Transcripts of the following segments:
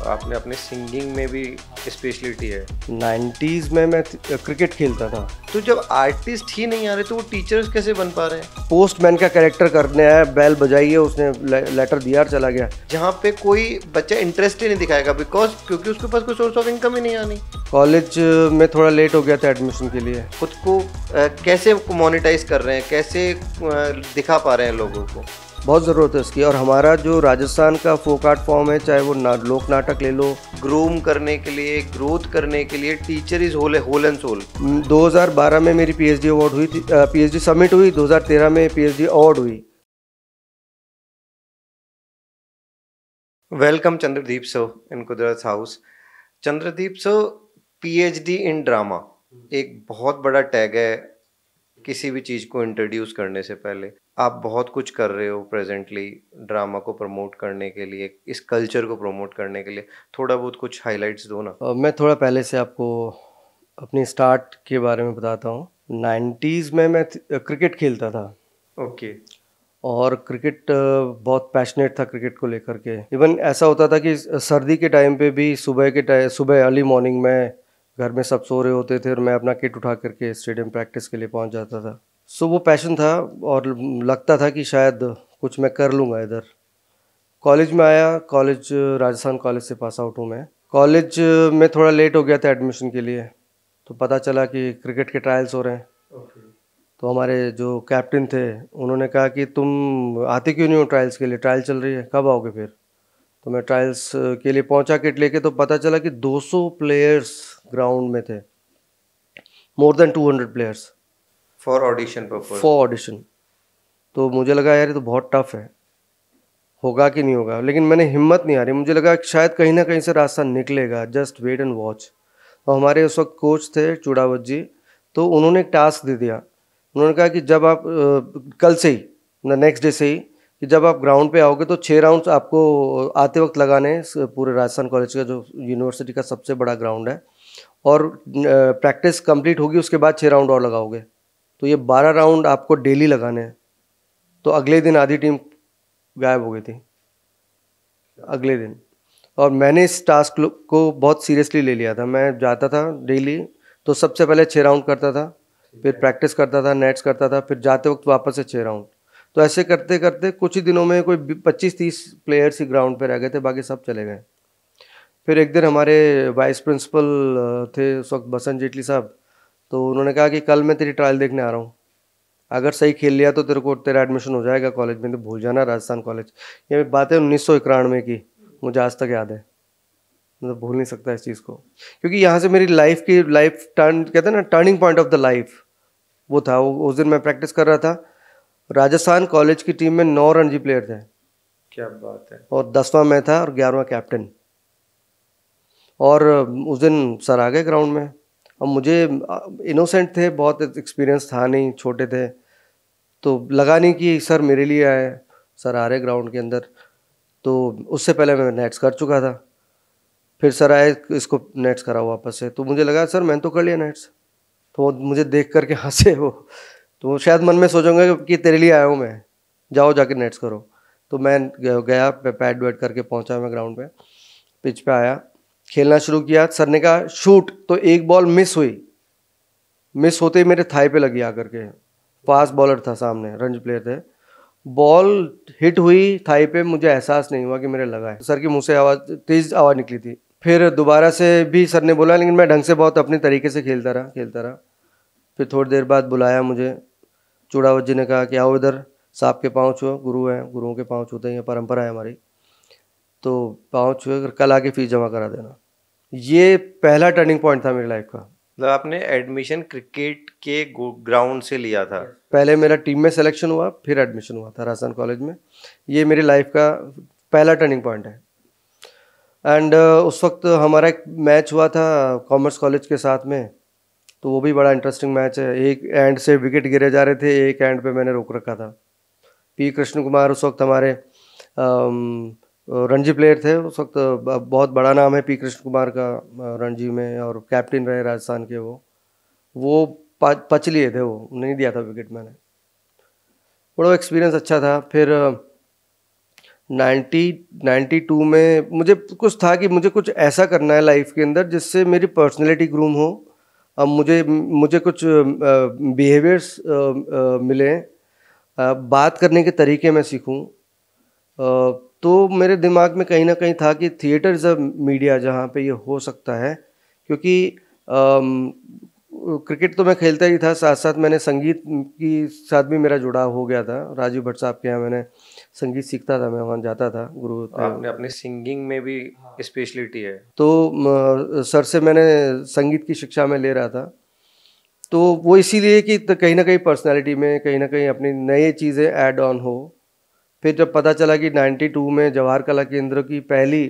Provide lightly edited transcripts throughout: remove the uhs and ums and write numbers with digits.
आपने अपने सिंगिंग में भी स्पेशलिटी है। 90s में मैं क्रिकेट खेलता था। तो जब आर्टिस्ट ही नहीं आ रहे तो वो टीचर्स कैसे बन पा रहे हैं? पोस्टमैन का कैरेक्टर करने आया, बेल बजाइए, उसने लेटर दिया और चला गया। जहाँ पे कोई बच्चा इंटरेस्ट ही नहीं दिखाएगा क्योंकि उसके पास कोई सोर्स ऑफ इनकम ही नहीं आनी। कॉलेज में थोड़ा लेट हो गया था एडमिशन के लिए। खुद को कैसे मोनेटाइज कर रहे हैं, कैसे दिखा पा रहे हैं लोगों को? बहुत ज़रूरत है उसकी। और हमारा जो राजस्थान का फोक आर्ट फॉर्म है, चाहे वो लोक नाटक ले लो, ग्रूम करने के लिए, ग्रोथ करने के लिए teacher is whole and soul. 2012 में मेरी पीएचडी अवार्ड हुई थी, पीएचडी सबमिट हुई, 2013 में पीएचडी अवार्ड हुई। वेलकम चंद्रदीप सर इन कुदरत house. Chandradeep sir, PhD in drama एक बहुत बड़ा टैग है किसी भी चीज़ को इंट्रोड्यूस करने से पहले। आप बहुत कुछ कर रहे हो प्रेजेंटली ड्रामा को प्रमोट करने के लिए, इस कल्चर को प्रमोट करने के लिए। थोड़ा बहुत कुछ हाइलाइट्स दो ना। मैं थोड़ा पहले से आपको अपनी स्टार्ट के बारे में बताता हूँ। 90s में मैं क्रिकेट खेलता था। ओके। और क्रिकेट बहुत पैशनेट था क्रिकेट को लेकर के। इवन ऐसा होता था कि सर्दी के टाइम पे भी सुबह अर्ली मॉर्निंग में घर में सब सो रहे होते थे और मैं अपना किट उठा करके स्टेडियम प्रैक्टिस के लिए पहुंच जाता था। सो वो पैशन था और लगता था कि शायद कुछ मैं कर लूँगा इधर। कॉलेज में आया, कॉलेज राजस्थान कॉलेज से पास आउट हूँ मैं। कॉलेज में थोड़ा लेट हो गया था एडमिशन के लिए, तो पता चला कि क्रिकेट के ट्रायल्स हो रहे हैं। तो हमारे जो कैप्टन थे उन्होंने कहा कि तुम आते क्यों नहीं हो ट्रायल्स के लिए, ट्रायल चल रही है, कब आओगे फिर? तो मैं ट्रायल्स के लिए पहुंचा किट लेके, तो पता चला कि 200 प्लेयर्स ग्राउंड में थे, more than 200 players for audition. तो मुझे लगा यार ये तो बहुत टफ है, होगा कि नहीं होगा, लेकिन मैंने हिम्मत नहीं आ रही, मुझे लगा कि शायद कहीं ना कहीं से रास्ता निकलेगा, जस्ट वेट एंड वॉच। तो हमारे उस वक्त कोच थे चूड़ावत जी, तो उन्होंने एक टास्क दे दिया। उन्होंने कहा कि जब आप कल से ही, नेक्स्ट डे से ही, कि जब आप ग्राउंड पे आओगे तो 6 राउंड्स आपको आते वक्त लगाने हैं। पूरे राजस्थान कॉलेज का जो यूनिवर्सिटी का सबसे बड़ा ग्राउंड है, और प्रैक्टिस कंप्लीट होगी उसके बाद 6 राउंड और लगाओगे। तो ये 12 राउंड आपको डेली लगाने हैं। तो अगले दिन आधी टीम गायब हो गई थी, अगले दिन। और मैंने इस टास्क को बहुत सीरियसली ले लिया था। मैं जाता था डेली, तो सबसे पहले 6 राउंड करता था, फिर प्रैक्टिस करता था, नेट्स करता था, फिर जाते वक्त वापस से 6 राउंड। तो ऐसे करते करते कुछ ही दिनों में कोई 25-30 प्लेयर्स ही ग्राउंड पे रह गए थे, बाकी सब चले गए। फिर एक दिन हमारे वाइस प्रिंसिपल थे उस वक्त, बसंत जेटली साहब, तो उन्होंने कहा कि कल मैं तेरी ट्रायल देखने आ रहा हूँ, अगर सही खेल लिया तो तेरा एडमिशन हो जाएगा कॉलेज में, तो भूल जाना राजस्थान कॉलेज। ये बात है 1991 की, मुझे आज तक याद है, मतलब भूल नहीं सकता इस चीज़ को, क्योंकि यहाँ से मेरी लाइफ टर्न, कहते हैं ना, turning point of the life वो था। उस दिन मैं प्रैक्टिस कर रहा था, राजस्थान कॉलेज की टीम में 9 रणजी प्लेयर थे। क्या बात है। और 10वां मैं था और 11वां कैप्टन। और उस दिन सर आ गए ग्राउंड में, और मुझे इनोसेंट थे, बहुत एक्सपीरियंस था नहीं, छोटे थे, तो लगा नहीं कि सर मेरे लिए आए। सर आ रहे ग्राउंड के अंदर, तो उससे पहले मैं नेट्स कर चुका था। फिर सर आए, इसको नेट्स कराओ वापस से, तो मुझे लगा सर मैंने तो कर लिया नेट्स। तो वो मुझे देख करके हंसे वो, तो शायद मन में सोचूंगा कि तेरे लिए आया हूँ मैं, जाओ जाके नेट्स करो। तो मैं गया, पैड वैड करके पहुंचा मैं ग्राउंड पे, पिच पे आया, खेलना शुरू किया। सर ने कहा शूट, तो एक बॉल मिस हुई, मिस होते ही मेरे थाई पे लगी आकर के। फास्ट बॉलर था सामने, रणजी प्लेयर थे, बॉल हिट हुई थाई पे, मुझे एहसास नहीं हुआ कि मेरे लगा है। सर की मुंह से तेज आवाज़ निकली थी। फिर दोबारा से भी सर ने बोला, लेकिन मैं ढंग से बहुत अपने तरीके से खेलता रहा। फिर थोड़ी देर बाद बुलाया मुझे, चूड़ावत जी ने कहा कि आओ इधर, सांप के पाँव छुओ, गुरु हैं, गुरुओं के पाँव छूते हैं, परंपरा है हमारी, तो पाँव छुए, कल आके फीस जमा करा देना। ये पहला टर्निंग पॉइंट था मेरी लाइफ का। मतलब आपने एडमिशन क्रिकेट के ग्राउंड से लिया था? पहले मेरा टीम में सिलेक्शन हुआ, फिर एडमिशन हुआ था राजस्थान कॉलेज में। ये मेरी लाइफ का पहला टर्निंग पॉइंट है। एंड उस वक्त हमारा एक मैच हुआ था कॉमर्स कॉलेज के साथ में, तो वो भी बड़ा इंटरेस्टिंग मैच है। एक एंड से विकेट गिरे जा रहे थे, एक एंड पे मैंने रोक रखा था। पी कृष्ण कुमार उस वक्त हमारे रणजी प्लेयर थे उस वक्त, बहुत बड़ा नाम है पी कृष्ण कुमार का रणजी में, और कैप्टन रहे राजस्थान के। वो पच लिए थे, वो नहीं दिया था विकेट मैंने। बड़ा एक्सपीरियंस अच्छा था। फिर 92 में मुझे कुछ था कि मुझे कुछ ऐसा करना है लाइफ के अंदर जिससे मेरी पर्सनैलिटी ग्रूम हो। अब मुझे मुझे कुछ बिहेवियर्स मिले, बात करने के तरीके मैं सीखूं। तो मेरे दिमाग में कहीं ना कहीं था कि थिएटर इज़ अ मीडिया जहाँ पे ये हो सकता है, क्योंकि क्रिकेट तो मैं खेलता ही था, साथ साथ मैंने संगीत की साथ भी मेरा जुड़ाव हो गया था। राजीव भट्ट साहब के यहाँ मैंने संगीत सीखता था, मैं वहाँ जाता था गुरु थे। आपने अपने सिंगिंग में भी स्पेशलिटी है? तो सर से मैंने संगीत की शिक्षा में ले रहा था, तो वो इसीलिए कि कहीं ना कहीं पर्सनालिटी में कहीं ना कहीं अपनी नई चीज़ें ऐड ऑन हो। फिर जब पता चला कि 92 में जवाहर कला केंद्र की पहली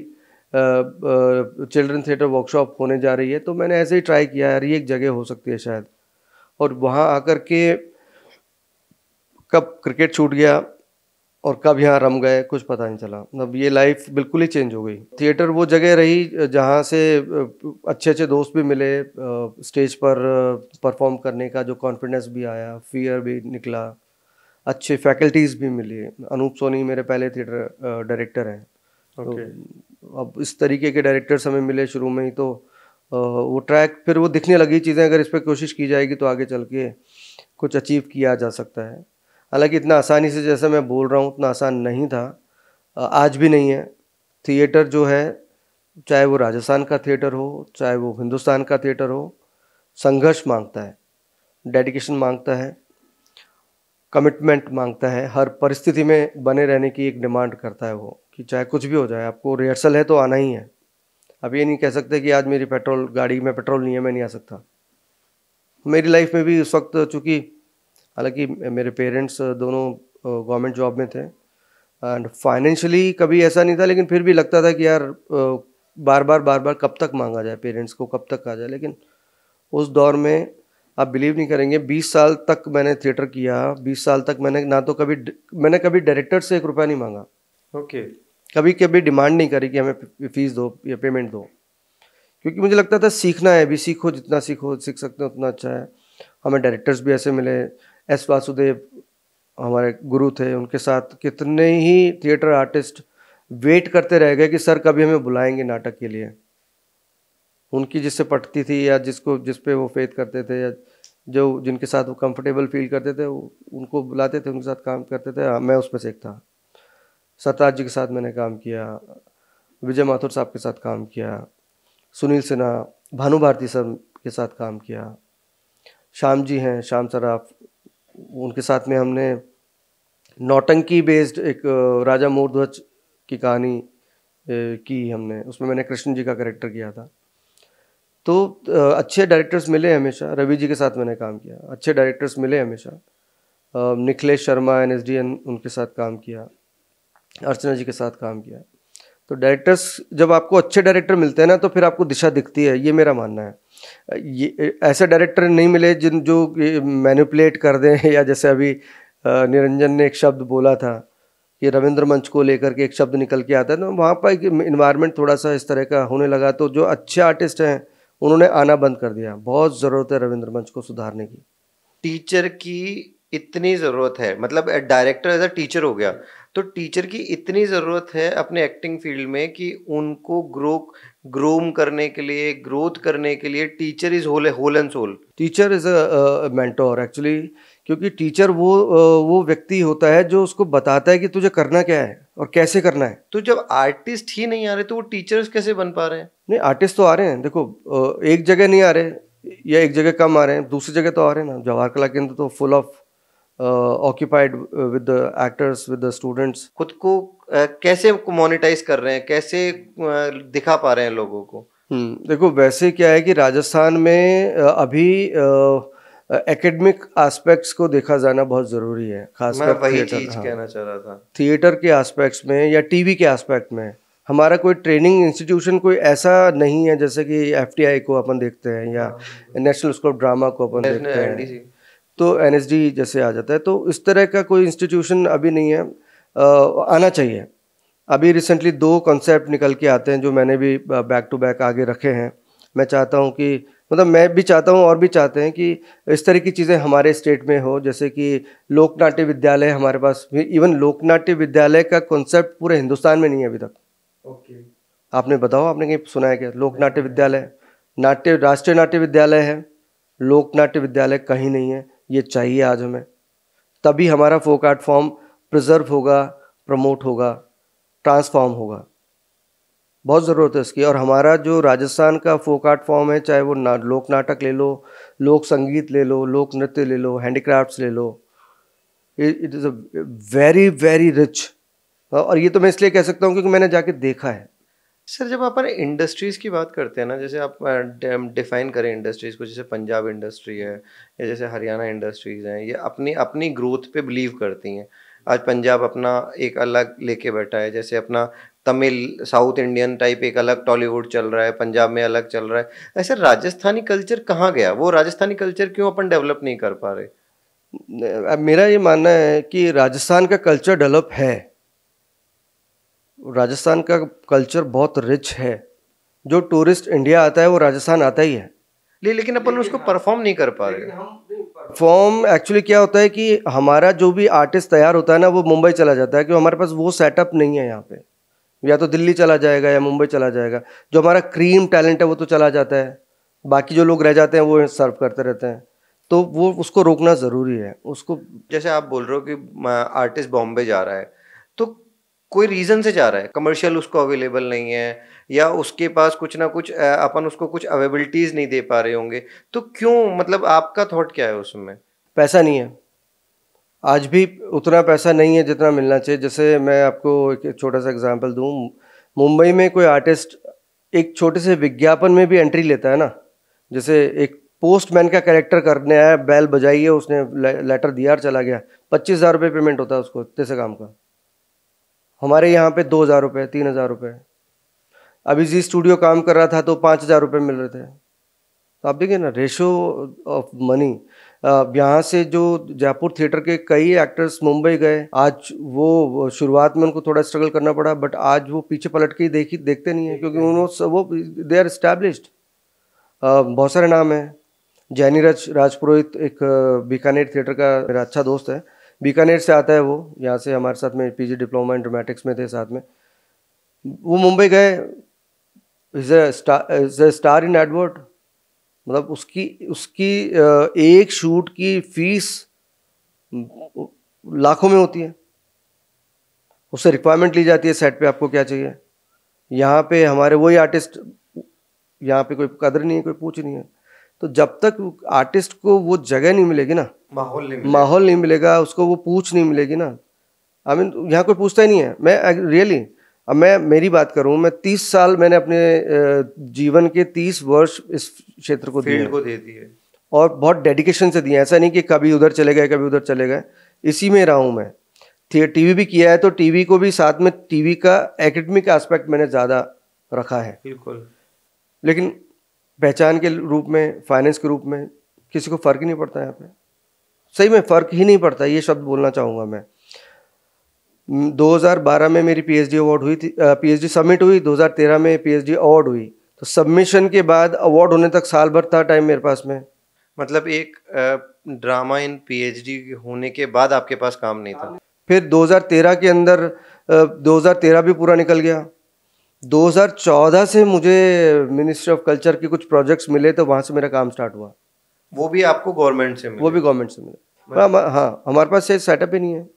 चिल्ड्रन थिएटर वर्कशॉप होने जा रही है, तो मैंने ऐसे ही ट्राई किया, यार ये एक जगह हो सकती है शायद। और वहाँ आकर के कब क्रिकेट छूट गया और कब यहाँ रम गए कुछ पता नहीं चला। अब ये लाइफ बिल्कुल ही चेंज हो गई। थिएटर वो जगह रही जहाँ से अच्छे अच्छे दोस्त भी मिले, स्टेज पर परफॉर्म करने का जो कॉन्फिडेंस भी आया, फियर भी निकला, अच्छे फैकल्टीज़ भी मिली। अनूप सोनी मेरे पहले थिएटर डायरेक्टर हैं। ओके। तो अब इस तरीके के डायरेक्टर्स हमें मिले शुरू में ही, तो वो ट्रैक फिर वो दिखने लगी चीज़ें, अगर इस पर कोशिश की जाएगी तो आगे चल के कुछ अचीव किया जा सकता है। हालांकि इतना आसानी से जैसा मैं बोल रहा हूँ उतना आसान नहीं था, आज भी नहीं है। थिएटर जो है, चाहे वो राजस्थान का थिएटर हो चाहे वो हिंदुस्तान का थिएटर हो, संघर्ष मांगता है, डेडिकेशन मांगता है, कमिटमेंट मांगता है, हर परिस्थिति में बने रहने की एक डिमांड करता है वो, कि चाहे कुछ भी हो जाए आपको रिहर्सल है तो आना ही है। अब ये नहीं कह सकते कि आज मेरी गाड़ी में पेट्रोल नहीं है मैं नहीं आ सकता। मेरी लाइफ में भी उस वक्त, चूँकि हालांकि मेरे पेरेंट्स दोनों गवर्नमेंट जॉब में थे एंड फाइनेंशियली कभी ऐसा नहीं था, लेकिन फिर भी लगता था कि यार बार बार कब तक मांगा जाए पेरेंट्स को, कब तक आ जाए। लेकिन उस दौर में आप बिलीव नहीं करेंगे, 20 साल तक मैंने थिएटर किया। 20 साल तक मैंने कभी डायरेक्टर से 1 रुपया नहीं मांगा। ओके। कभी कभी डिमांड नहीं करी कि हमें फीस दो या पेमेंट दो, क्योंकि मुझे लगता था सीखना है, अभी सीखो, जितना सीख सकते हो उतना अच्छा है। हमें डायरेक्टर्स भी ऐसे मिले, एस वासुदेव हमारे गुरु थे, उनके साथ कितने ही थिएटर आर्टिस्ट वेट करते रह गए कि सर कभी हमें बुलाएंगे नाटक के लिए। उनकी जिससे पटती थी या जिस पे वो फेथ करते थे या जिनके साथ वो कंफर्टेबल फील करते थे, उनको बुलाते थे, उनके साथ काम करते थे। मैं उसमें से एक था। सरताज जी के साथ मैंने काम किया, विजय माथुर साहब के साथ काम किया, सुनील सिन्हा, भानु भारती सर के साथ काम किया, श्याम जी हैं, श्याम सराफ, उनके साथ में हमने नौटंकी बेस्ड एक राजा मोरध्वज की कहानी की हमने, उसमें मैंने कृष्ण जी का कैरेक्टर किया था। तो अच्छे डायरेक्टर्स मिले हमेशा। रवि जी के साथ मैंने काम किया, अच्छे डायरेक्टर्स मिले हमेशा। निखिलेश शर्मा NSDN, उनके साथ काम किया, अर्चना जी के साथ काम किया। तो डायरेक्टर्स, जब आपको अच्छे डायरेक्टर मिलते हैं ना तो फिर आपको दिशा दिखती है, ये मेरा मानना है। ये ऐसे डायरेक्टर नहीं मिले जो मैनिपुलेट कर दें, या जैसे अभी निरंजन ने एक शब्द बोला था कि रविंद्र मंच को लेकर के एक शब्द निकल के आता है, तो वहाँ पर एक इन्वायरमेंट थोड़ा सा इस तरह का होने लगा। तो जो अच्छे आर्टिस्ट हैं उन्होंने आना बंद कर दिया। बहुत ज़रूरत है रविंद्र मंच को सुधारने की। टीचर की इतनी ज़रूरत है, मतलब डायरेक्टर एज अ टीचर हो गया, तो टीचर की इतनी ज़रूरत है अपने एक्टिंग फील्ड में कि उनको ग्रूम करने के लिए, ग्रोथ करने के लिए teacher is whole and soul. Teacher is a mentor actually, क्योंकि टीचर वो व्यक्ति होता है जो उसको बताता है कि तुझे करना क्या है और कैसे करना है। तो जब आर्टिस्ट ही नहीं आ रहे तो वो टीचर्स कैसे बन पा रहे हैं? नहीं, आर्टिस्ट तो आ रहे हैं। देखो, एक जगह नहीं आ रहे या एक जगह कम आ रहे हैं, दूसरी जगह तो आ रहे हैं ना। जवाहर कला केंद्र तो full of occupied with the actors, with the students. खुद को कैसे मोनेटाइज कर रहे हैं, कैसे दिखा पा रहे हैं लोगों को? देखो, वैसे क्या है कि राजस्थान में अभी एकेडमिक एस्पेक्ट्स को देखा जाना बहुत ज़रूरी है, खासकर मैं वही थिएटर। चीज कहना चाह रहा था। थिएटर के एस्पेक्ट्स में या टीवी के एस्पेक्ट में हमारा कोई ट्रेनिंग इंस्टीट्यूशन कोई ऐसा नहीं है, जैसे कि FTI को अपन देखते हैं या नेशनल स्कूल ऑफ ड्रामा को अपन देखते हैं, तो NSD जैसे आ जाता है। तो इस तरह का कोई इंस्टीट्यूशन अभी नहीं है, आना चाहिए। अभी रिसेंटली 2 कॉन्सेप्ट निकल के आते हैं जो मैंने भी बैक टू बैक आगे रखे हैं। मैं चाहता हूँ कि मतलब मैं भी चाहता हूँ और भी चाहते हैं कि इस तरह की चीज़ें हमारे स्टेट में हो, जैसे कि लोक नाट्य विद्यालय हमारे पास, इवन लोक नाट्य विद्यालय का कॉन्सेप्ट पूरे हिंदुस्तान में नहीं है अभी तक। ओके। आपने बताओ, आपने कहीं सुना है क्या लोक नाट्य विद्यालय? नाट्य राष्ट्रीय नाट्य विद्यालय है, लोक नाट्य विद्यालय कहीं नहीं है। ये चाहिए आज हमें, तभी हमारा फोक आर्ट फॉर्म प्रिजर्व होगा, प्रमोट होगा, ट्रांसफॉर्म होगा। बहुत ज़रूरत है इसकी। और हमारा जो राजस्थान का फोक आर्ट फॉर्म है, चाहे वो लोक नाटक ले लो, लोक संगीत ले लो, लोक नृत्य ले लो, हैंडीक्राफ्ट्स ले लो, it is a very very rich. और ये तो मैं इसलिए कह सकता हूँ क्योंकि मैंने जाके देखा है। सर, जब अपन इंडस्ट्रीज़ की बात करते हैं ना, जैसे आप डिफाइन करें इंडस्ट्रीज़ को, जैसे पंजाब इंडस्ट्री है या जैसे हरियाणा इंडस्ट्रीज़ हैं, ये अपनी अपनी ग्रोथ पे बिलीव करती हैं। आज पंजाब अपना एक अलग लेके बैठा है, जैसे अपना तमिल साउथ इंडियन टाइप एक अलग टॉलीवुड चल रहा है, पंजाब में अलग चल रहा है। ऐसे राजस्थानी कल्चर कहाँ गया? वो राजस्थानी कल्चर क्यों अपन डेवलप नहीं कर पा रहे? अब मेरा ये मानना है कि राजस्थान का कल्चर डेवलप है, राजस्थान का कल्चर बहुत रिच है। जो टूरिस्ट इंडिया आता है वो राजस्थान आता ही है, लेकिन अपन उसको परफॉर्म नहीं कर पा रहे। फॉर्म एक्चुअली क्या होता है कि हमारा जो भी आर्टिस्ट तैयार होता है ना, वो मुंबई चला जाता है, क्योंकि हमारे पास वो सेटअप नहीं है यहाँ पे। या तो दिल्ली चला जाएगा या मुंबई चला जाएगा। जो हमारा क्रीम टैलेंट है वो तो चला जाता है, बाकी जो लोग रह जाते हैं वो सर्व करते रहते हैं। तो वो उसको रोकना ज़रूरी है उसको। जैसे आप बोल रहे हो कि आर्टिस्ट बॉम्बे जा रहा है, तो कोई रीज़न से जा रहा है, कमर्शियल उसको अवेलेबल नहीं है, या उसके पास कुछ ना कुछ अपन उसको कुछ अवेबिलिटीज़ नहीं दे पा रहे होंगे, तो क्यों? मतलब आपका थॉट क्या है उसमें? पैसा नहीं है, आज भी उतना पैसा नहीं है जितना मिलना चाहिए। जैसे मैं आपको एक छोटा सा एग्जांपल दूं, मुंबई में कोई आर्टिस्ट एक छोटे से विज्ञापन में भी एंट्री लेता है ना, जैसे एक पोस्टमैन का कैरेक्टर करने आया, बैल बजाइए, उसने लेटर दिया और चला गया, 25,000 रुपये पेमेंट होता है उसको इतने से काम का। हमारे यहाँ पे 2,000 रुपये, 3,000 रुपये। अभी जी स्टूडियो काम कर रहा था तो 5,000 रुपये मिल रहे थे। तो आप देखिए ना, रेशो ऑफ मनी। यहाँ से जो जयपुर थिएटर के कई एक्टर्स मुंबई गए, आज वो शुरुआत में उनको थोड़ा स्ट्रगल करना पड़ा, बट आज वो पीछे पलट के देखते नहीं है, क्योंकि उन्होंने वो दे आर एस्टैब्लिश्ड। बहुत सारे नाम हैं। जैनी राजपुरोहित एक बीकानेर थिएटर का मेरा अच्छा दोस्त है, बीकानेर से आता है वो, यहाँ से हमारे साथ में पीजी डिप्लोमा इन ड्रामेटिक्स में थे साथ में। वो मुंबई गए, is a star in Edward. मतलब उसकी उसकी एक शूट की फीस लाखों में होती है, उससे रिक्वायरमेंट ली जाती है सेट पे, आपको क्या चाहिए। यहाँ पे हमारे वही आर्टिस्ट, यहाँ पे कोई कदर नहीं है, कोई पूछ नहीं है। तो जब तक आर्टिस्ट को वो जगह नहीं मिलेगी ना, माहौल नहीं मिलेगा उसको, वो पूछ नहीं मिलेगी ना। आई मीन यहाँ कोई पूछता ही नहीं है। मैं रियली, अब मैं मेरी बात करूँ, मैं 30 साल मैंने अपने जीवन के 30 वर्ष इस क्षेत्र को फील्ड को दे दिए, और बहुत डेडिकेशन से दिए। ऐसा नहीं कि कभी उधर चले गए कभी उधर चले गए, इसी में रहा हूँ मैं। टीवी भी किया है, तो टीवी को भी साथ में, टीवी का एकेडमिक एस्पेक्ट मैंने ज़्यादा रखा है। बिल्कुल। लेकिन पहचान के रूप में, फाइनेंस के रूप में किसी को फ़र्क ही नहीं पड़ता यहाँ पे। सही में फ़र्क ही नहीं पड़ता, ये शब्द बोलना चाहूँगा मैं। 2012 में मेरी पीएचडी अवार्ड हुई थी, पीएचडी सबमिट हुई, 2013 में पीएचडी अवार्ड हुई। तो सबमिशन के बाद अवार्ड होने तक साल भर था टाइम मेरे पास में। मतलब एक ड्रामा इन पीएचडी होने के बाद आपके पास काम नहीं था। फिर 2013 के अंदर 2013 भी पूरा निकल गया। 2014 से मुझे मिनिस्ट्री ऑफ कल्चर के कुछ प्रोजेक्ट्स मिले, तो वहाँ से मेरा काम स्टार्ट हुआ। वो भी आपको गवर्नमेंट से मिले? वो भी गवर्नमेंट से मिले। हाँ, हमारे पास ये सेटअप ही नहीं है।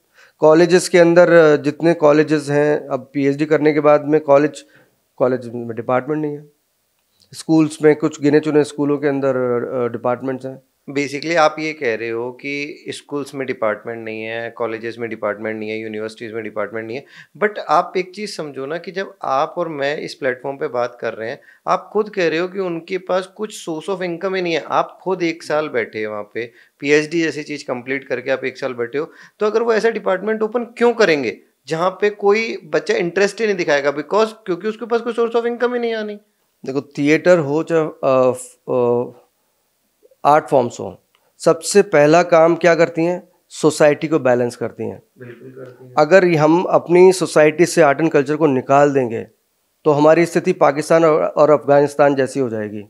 कॉलेजेस के अंदर जितने कॉलेजेस हैं, अब पीएचडी करने के बाद में कॉलेज में डिपार्टमेंट नहीं है। स्कूल्स में कुछ गिने चुने स्कूलों के अंदर डिपार्टमेंट्स हैं। बेसिकली आप ये कह रहे हो कि स्कूल्स में डिपार्टमेंट नहीं है, कॉलेजेस में डिपार्टमेंट नहीं है, यूनिवर्सिटीज़ में डिपार्टमेंट नहीं है। बट आप एक चीज़ समझो ना, कि जब आप और मैं इस प्लेटफॉर्म पे बात कर रहे हैं, आप खुद कह रहे हो कि उनके पास कुछ सोर्स ऑफ इनकम ही नहीं है। आप खुद 1 साल बैठे हो वहाँ पे, पीएचडी जैसी चीज़ कंप्लीट करके आप 1 साल बैठे हो, तो अगर वो ऐसा डिपार्टमेंट ओपन क्यों करेंगे जहाँ पे कोई बच्चा इंटरेस्ट ही नहीं दिखाएगा? बिकॉज क्योंकि उसके पास कोई सोर्स ऑफ इनकम ही नहीं आनी। देखो, थिएटर हो चाहे आर्ट फॉर्म्स हो, सबसे पहला काम क्या करती हैं? सोसाइटी को बैलेंस करती हैं। बिल्कुल करती हैं। अगर हम अपनी सोसाइटी से आर्ट एंड कल्चर को निकाल देंगे तो हमारी स्थिति पाकिस्तान और अफगानिस्तान जैसी हो जाएगी।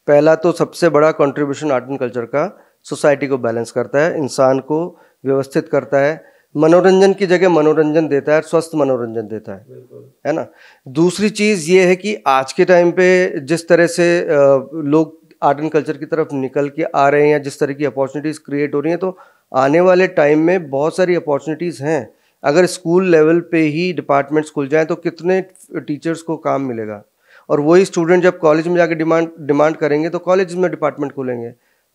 पहला तो सबसे बड़ा कंट्रीब्यूशन आर्ट एंड कल्चर का सोसाइटी को बैलेंस करता है, इंसान को व्यवस्थित करता है, मनोरंजन की जगह मनोरंजन देता है, स्वस्थ मनोरंजन देता है ना। दूसरी चीज़ ये है कि आज के टाइम पे जिस तरह से लोग आर्ट एंड कल्चर की तरफ निकल के आ रहे हैं, जिस तरह की अपॉर्चुनिटीज़ क्रिएट हो रही हैं, तो आने वाले टाइम में बहुत सारी अपॉर्चुनिटीज़ हैं। अगर स्कूल लेवल पे ही डिपार्टमेंट्स खुल जाएं तो कितने टीचर्स को काम मिलेगा, और वही स्टूडेंट जब कॉलेज में जाके डिमांड करेंगे तो कॉलेज में डिपार्टमेंट खुलेंगे,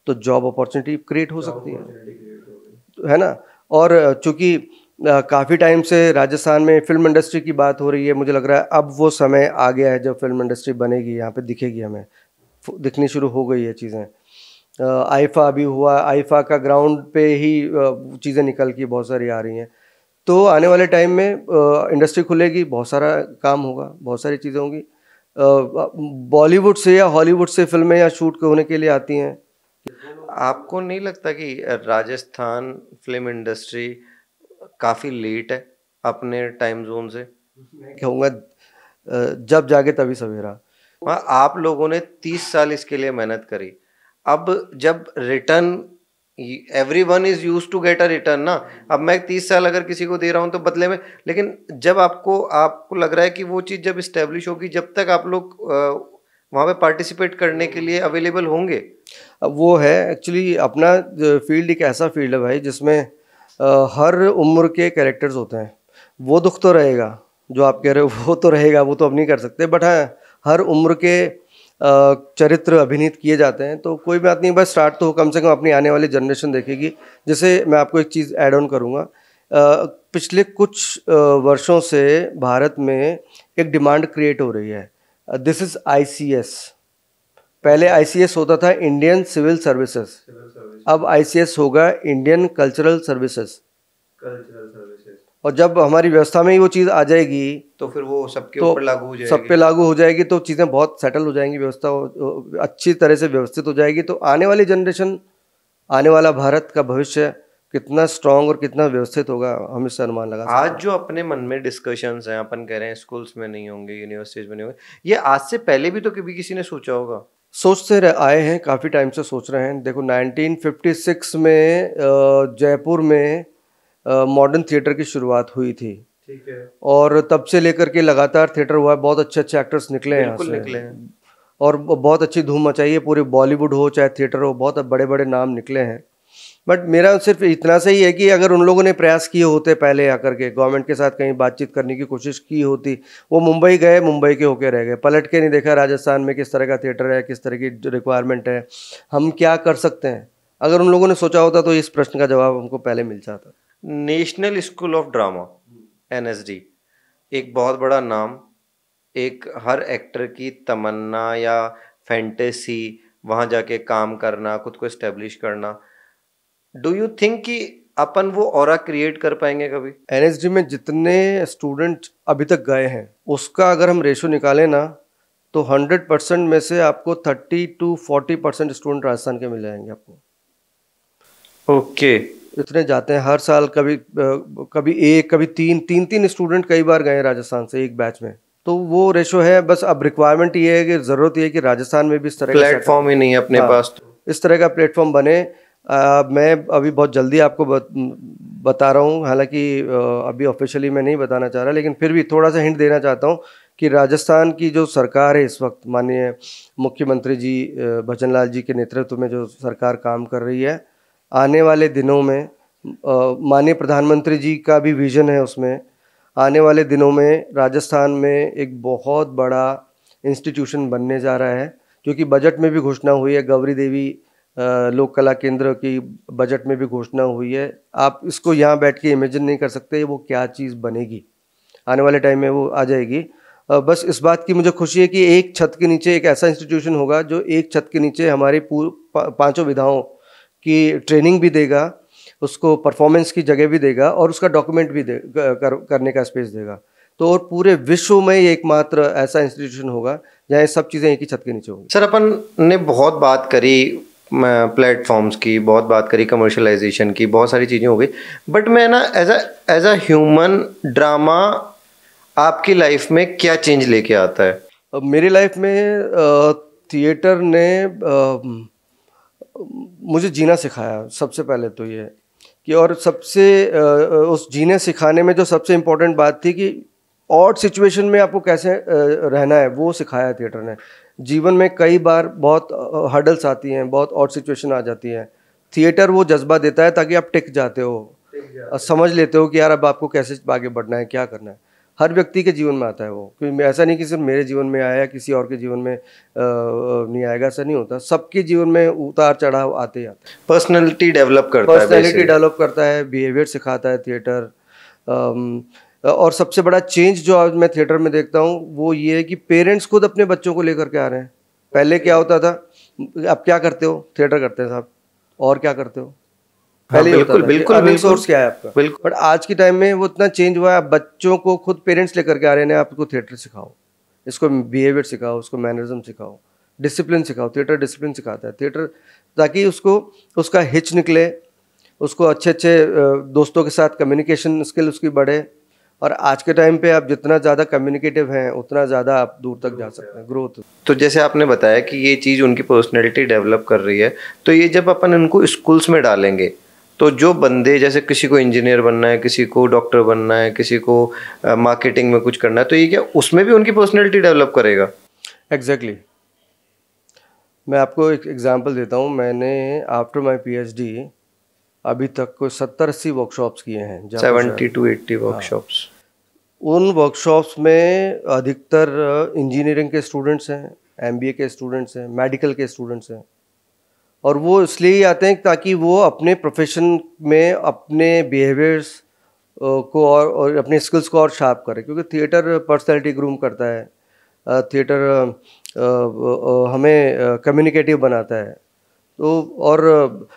तो जॉब अपॉर्चुनिटी क्रिएट हो सकती है ना। और चूँकि काफ़ी टाइम से राजस्थान में फिल्म इंडस्ट्री की बात हो रही है, मुझे लग रहा है अब वो समय आ गया है जब फिल्म इंडस्ट्री बनेगी, यहाँ पे दिखेगी, हमें दिखनी शुरू हो गई है चीज़ें। आईफा अभी हुआ, आईफा का ग्राउंड पे ही चीज़ें निकल के बहुत सारी आ रही हैं। तो आने वाले टाइम में इंडस्ट्री खुलेगी, बहुत सारा काम होगा, बहुत सारी चीज़ें होंगी। बॉलीवुड से या हॉलीवुड से फिल्में या शूट होने के लिए आती हैं। आपको नहीं लगता कि राजस्थान फिल्म इंडस्ट्री काफ़ी लेट है अपने टाइम जोन से? मैं कहूँगा जब जागे तभी सवेरा। हाँ, आप लोगों ने 30 साल इसके लिए मेहनत करी, अब जब return, everyone is used to get a return ना। अब मैं 30 साल अगर किसी को दे रहा हूँ तो बदले में, लेकिन जब आपको लग रहा है कि वो चीज़ जब इस्टेब्लिश होगी, जब तक आप लोग वहाँ पे पार्टिसिपेट करने के लिए अवेलेबल होंगे। अब वो है एक्चुअली, अपना फील्ड एक ऐसा फील्ड है भाई जिसमें हर उम्र के कैरेक्टर्स होते हैं। वो दुख तो रहेगा जो आप कह रहे हो, वो तो रहेगा, वो तो अब नहीं कर सकते, बट हाँ हर उम्र के चरित्र अभिनीत किए जाते हैं, तो कोई बात नहीं, बस स्टार्ट तो कम से कम अपनी आने वाली जनरेशन देखेगी। जैसे मैं आपको एक चीज़ ऐड ऑन करूँगा, पिछले कुछ वर्षों से भारत में एक डिमांड क्रिएट हो रही है, दिस इज़ ICS। पहले ICS होता था इंडियन सिविल सर्विसेज, अब ICS होगा इंडियन कल्चरल सर्विसेज। और जब हमारी व्यवस्था में ही वो चीज़ आ जाएगी तो फिर वो सबके ऊपर लागू हो जाएगी, सब पे लागू हो जाएगी, तो चीज़ें बहुत सेटल हो जाएंगी, व्यवस्था अच्छी तरह से व्यवस्थित हो जाएगी। तो आने वाली जनरेशन, आने वाला भारत का भविष्य कितना स्ट्रांग और कितना व्यवस्थित होगा, हम इससे अनुमान लगा सकते हैं। आज जो अपने मन में डिस्कशंस हैं, अपन कह रहे हैं स्कूल्स में नहीं होंगे, यूनिवर्सिटीज में नहीं होंगे, ये आज से पहले भी तो कभी किसी ने सोचा होगा? सोचते आए हैं, काफ़ी टाइम से सोच रहे हैं। देखो 1956 में जयपुर में मॉडर्न थिएटर की शुरुआत हुई थी, ठीक है, और तब से लेकर के लगातार थिएटर हुआ है, बहुत अच्छे अच्छे एक्टर्स निकले हैं यहाँ से, निकले हैं, और बहुत अच्छी धूम मचाई है, पूरे बॉलीवुड हो चाहे थिएटर हो, बहुत बड़े बड़े नाम निकले हैं। बट मेरा सिर्फ इतना सही है कि अगर उन लोगों ने प्रयास किए होते पहले आकर के, गवर्नमेंट के साथ कहीं बातचीत करने की कोशिश की होती, वो मुंबई गए, मुंबई के होके रह गए, पलट के नहीं देखा राजस्थान में किस तरह का थिएटर है, किस तरह की रिक्वायरमेंट है, हम क्या कर सकते हैं। अगर उन लोगों ने सोचा होता तो इस प्रश्न का जवाब हमको पहले मिल जाता। National school of drama NSD एक बहुत बड़ा नाम, एक हर एक्टर की तमन्ना या फैंटेसी, वहाँ जाके काम करना, खुद को इस्टेब्लिश करना। डू यू थिंक कि अपन वो ऑरा क्रिएट कर पाएंगे कभी? NSD में जितने स्टूडेंट अभी तक गए हैं उसका अगर हम रेशो निकालें ना, तो 100% में से आपको 30 to 40% स्टूडेंट राजस्थान के मिल जाएंगे आपको। ओके, इतने जाते हैं हर साल, कभी एक, कभी तीन स्टूडेंट कई बार गए राजस्थान से एक बैच में, तो वो रेशो है। बस अब रिक्वायरमेंट ये है कि ज़रूरत ये है कि राजस्थान में भी इस तरह का प्लेटफॉर्म ही नहीं है अपने पास, इस तरह का प्लेटफॉर्म बने। मैं अभी बहुत जल्दी आपको बता रहा हूँ, हालांकि अभी ऑफिशियली मैं नहीं बताना चाह रहा, लेकिन फिर भी थोड़ा सा हिंट देना चाहता हूँ कि राजस्थान की जो सरकार है इस वक्त, माननीय मुख्यमंत्री जी भजनलाल जी के नेतृत्व में जो सरकार काम कर रही है, आने वाले दिनों में माननीय प्रधानमंत्री जी का भी विजन है उसमें, आने वाले दिनों में राजस्थान में एक बहुत बड़ा इंस्टीट्यूशन बनने जा रहा है, क्योंकि बजट में भी घोषणा हुई है, गौरी देवी लोक कला केंद्र की बजट में भी घोषणा हुई है। आप इसको यहाँ बैठ के इमेजिन नहीं कर सकते वो क्या चीज़ बनेगी, आने वाले टाइम में वो आ जाएगी। बस इस बात की मुझे खुशी है कि एक छत के नीचे एक ऐसा इंस्टीट्यूशन होगा जो एक छत के नीचे हमारे पांचों विधाओं की ट्रेनिंग भी देगा, उसको परफॉर्मेंस की जगह भी देगा, और उसका डॉक्यूमेंट भी करने का स्पेस देगा। तो और पूरे विश्व में ये एकमात्र ऐसा इंस्टीट्यूशन होगा जहाँ ये सब चीज़ें एक ही छत के नीचे होंगी। सर, अपन ने बहुत बात करी प्लेटफॉर्म्स की, बहुत बात करी कमर्शलाइजेशन की, बहुत सारी चीज़ें हो गई, बट मैं ना एज अ ह्यूमन, ड्रामा आपकी लाइफ में क्या चेंज लेके आता है? अब मेरी लाइफ में थिएटर ने मुझे जीना सिखाया सबसे पहले तो ये कि, और सबसे उस जीने सिखाने में जो सबसे इम्पोर्टेंट बात थी कि ऑड सिचुएशन में आपको कैसे रहना है, वो सिखाया थिएटर ने। जीवन में कई बार बहुत हर्डल्स आती हैं, बहुत ऑड सिचुएशन आ जाती हैं। थिएटर वो जज्बा देता है ताकि आप टिक जाते हो और समझ लेते हो कि यार अब आपको कैसे आगे बढ़ना है, क्या करना है। हर व्यक्ति के जीवन में आता है वो, क्योंकि ऐसा नहीं कि सिर्फ मेरे जीवन में आया, किसी और के जीवन में नहीं आएगा, ऐसा नहीं होता। सबके जीवन में उतार चढ़ाव आते ही आते हैं। पर्सनैलिटी डेवलप करता है, पर्सनैलिटी डेवलप करता है, बिहेवियर सिखाता है थिएटर। और सबसे बड़ा चेंज जो आज मैं थिएटर में देखता हूँ वो ये है कि पेरेंट्स खुद अपने बच्चों को लेकर के आ रहे हैं। पहले क्या होता था, आप क्या करते हो, थिएटर करते हैं साहब, और क्या करते हो, पहले ही होता था। बिल्कुल सोर्स क्या है आपका, बिल्कुल। बट आज के टाइम में वो इतना चेंज हुआ है, बच्चों को खुद पेरेंट्स लेकर के आ रहे हैं, आपको थिएटर सिखाओ, इसको बिहेवियर सिखाओ, उसको मैनरिज्म सिखाओ, डिसिप्लिन सिखाओ। थिएटर डिसिप्लिन सिखाता है थिएटर, ताकि उसको उसका हिच निकले, उसको अच्छे अच्छे दोस्तों के साथ कम्युनिकेशन स्किल उसकी बढ़े। और आज के टाइम पे आप जितना ज़्यादा कम्युनिकेटिव हैं उतना ज़्यादा आप दूर तक जा सकते हैं, ग्रोथ। तो जैसे आपने बताया कि ये चीज़ उनकी पर्सनैलिटी डेवलप कर रही है, तो ये जब अपन उनको स्कूल्स में डालेंगे तो जो बंदे, जैसे किसी को इंजीनियर बनना है, किसी को डॉक्टर बनना है, किसी को मार्केटिंग में कुछ करना है, तो ये क्या उसमें भी उनकी पर्सनैलिटी डेवलप करेगा? एग्जैक्टली। मैं आपको एक एग्जांपल देता हूँ। मैंने आफ्टर माय पीएचडी अभी तक कोई 70-80 वर्कशॉप्स किए हैं, 70 to 80 वर्कशॉप्स। उन वर्कशॉप्स में अधिकतर इंजीनियरिंग के स्टूडेंट्स हैं, एमबीए के स्टूडेंट्स हैं, मेडिकल के स्टूडेंट्स हैं। और वो इसलिए ही आते हैं ताकि वो अपने प्रोफेशन में अपने बिहेवियर्स को और अपने स्किल्स को और शार्प करें, क्योंकि थिएटर पर्सनैलिटी ग्रूम करता है। थिएटर हमें कम्युनिकेटिव बनाता है। तो और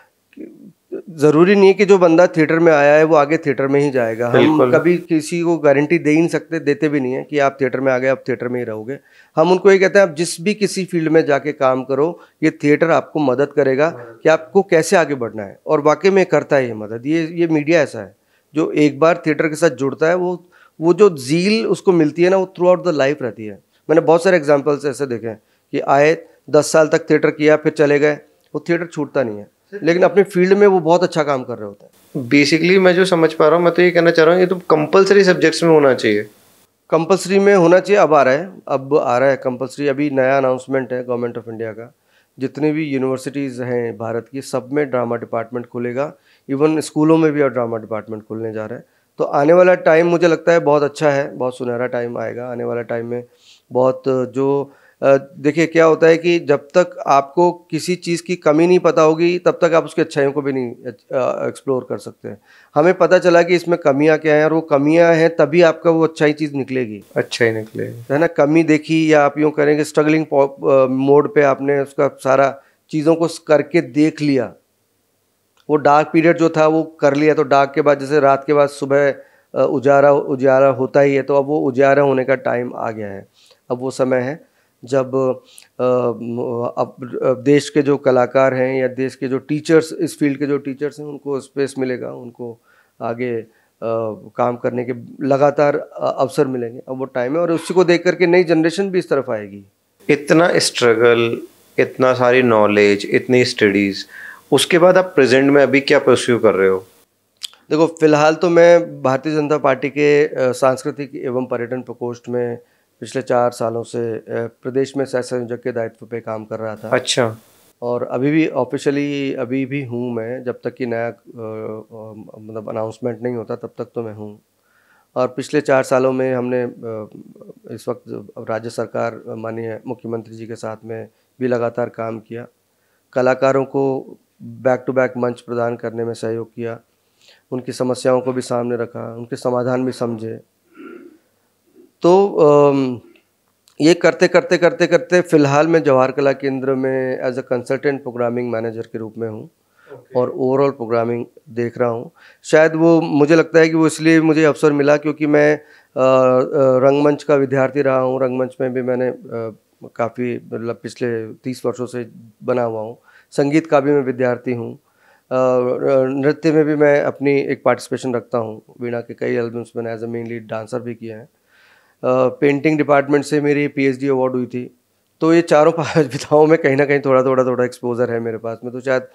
ज़रूरी नहीं है कि जो बंदा थिएटर में आया है वो आगे थिएटर में ही जाएगा। हम कभी किसी को गारंटी दे ही नहीं सकते, देते भी नहीं है कि आप थिएटर में आ गए आप थिएटर में ही रहोगे। हम उनको ये कहते हैं आप जिस भी किसी फील्ड में जाके काम करो, ये थिएटर आपको मदद करेगा कि आपको कैसे आगे बढ़ना है। और वाकई में करता है ये मदद। ये मीडिया ऐसा है जो एक बार थिएटर के साथ जुड़ता है, वो जो जील उसको मिलती है ना, वो थ्रू आउट द लाइफ रहती है। मैंने बहुत सारे एग्जाम्पल्स ऐसे देखे हैं कि आए 10 साल तक थिएटर किया, फिर चले गए, वो थिएटर छूटता नहीं है, लेकिन अपने फील्ड में वो बहुत अच्छा काम कर रहे होते हैं। बेसिकली मैं जो समझ पा रहा हूँ, मैं तो ये कहना चाह रहा हूँ, ये तो कंपलसरी सब्जेक्ट्स में होना चाहिए। कंपलसरी में होना चाहिए। अब आ रहा है कंपलसरी। अभी नया अनाउंसमेंट है गवर्नमेंट ऑफ इंडिया का, जितनी भी यूनिवर्सिटीज़ हैं भारत की, सब में ड्रामा डिपार्टमेंट खुलेगा। इवन स्कूलों में भी अब ड्रामा डिपार्टमेंट खुलने जा रहा है। तो आने वाला टाइम मुझे लगता है बहुत अच्छा है, बहुत सुनहरा टाइम आएगा आने वाला टाइम में। बहुत जो देखिए क्या होता है कि जब तक आपको किसी चीज़ की कमी नहीं पता होगी तब तक आप उसकी अच्छाइयों को भी नहीं एक्सप्लोर कर सकते हैं। हमें पता चला कि इसमें कमियां क्या हैं, और वो कमियां हैं तभी आपका वो अच्छाई चीज़ निकलेगी, अच्छा ही निकलेगी, है ना। कमी देखी, या आप यूँ करेंगे स्ट्रगलिंग मोड पे आपने उसका सारा चीज़ों को करके देख लिया, वो डार्क पीरियड जो था वो कर लिया, तो डार्क के बाद जैसे रात के बाद सुबह उजारा होता ही है, तो अब वो उजारा होने का टाइम आ गया है। अब वो समय है जब अब देश के जो कलाकार हैं या देश के जो टीचर्स, इस फील्ड के जो टीचर्स हैं, उनको स्पेस मिलेगा, उनको आगे काम करने के लगातार अवसर मिलेंगे। अब वो टाइम है, और उसी को देख करके नई जनरेशन भी इस तरफ आएगी। इतना स्ट्रगल, इतना सारी नॉलेज, इतनी स्टडीज़, उसके बाद आप प्रेजेंट में अभी क्या परस्यू कर रहे हो? देखो, फिलहाल तो मैं भारतीय जनता पार्टी के सांस्कृतिक एवं पर्यटन प्रकोष्ठ में पिछले 4 सालों से प्रदेश में सह संयोजक के दायित्व पे काम कर रहा था। अच्छा। और अभी भी ऑफिशियली अभी भी हूँ मैं, जब तक कि नया मतलब अनाउंसमेंट नहीं होता तब तक तो मैं हूँ। और पिछले 4 सालों में हमने इस वक्त राज्य सरकार माननीय मुख्यमंत्री जी के साथ में भी लगातार काम किया, कलाकारों को बैक टू बैक मंच प्रदान करने में सहयोग किया, उनकी समस्याओं को भी सामने रखा, उनके समाधान भी समझे। तो ये करते करते करते करते फ़िलहाल मैं जवाहर कला केंद्र में as a consultant programming manager के रूप में हूँ। और ओवरऑल प्रोग्रामिंग देख रहा हूँ। शायद वो, मुझे लगता है कि वो इसलिए मुझे अवसर मिला क्योंकि मैं रंगमंच का विद्यार्थी रहा हूँ। रंगमंच में भी मैंने काफ़ी मतलब पिछले 30 वर्षों से बना हुआ हूँ। संगीत का भी मैं विद्यार्थी हूँ। नृत्य में भी मैं अपनी एक पार्टिसिपेशन रखता हूँ। वीणा के कई एल्बम्स मैंने as a main lead dancer भी किया है। पेंटिंग डिपार्टमेंट से मेरी पीएचडी अवार्ड हुई थी तो ये चारों पांच विधाओं में कहीं ना कहीं थोड़ा एक्सपोजर है मेरे पास में। तो शायद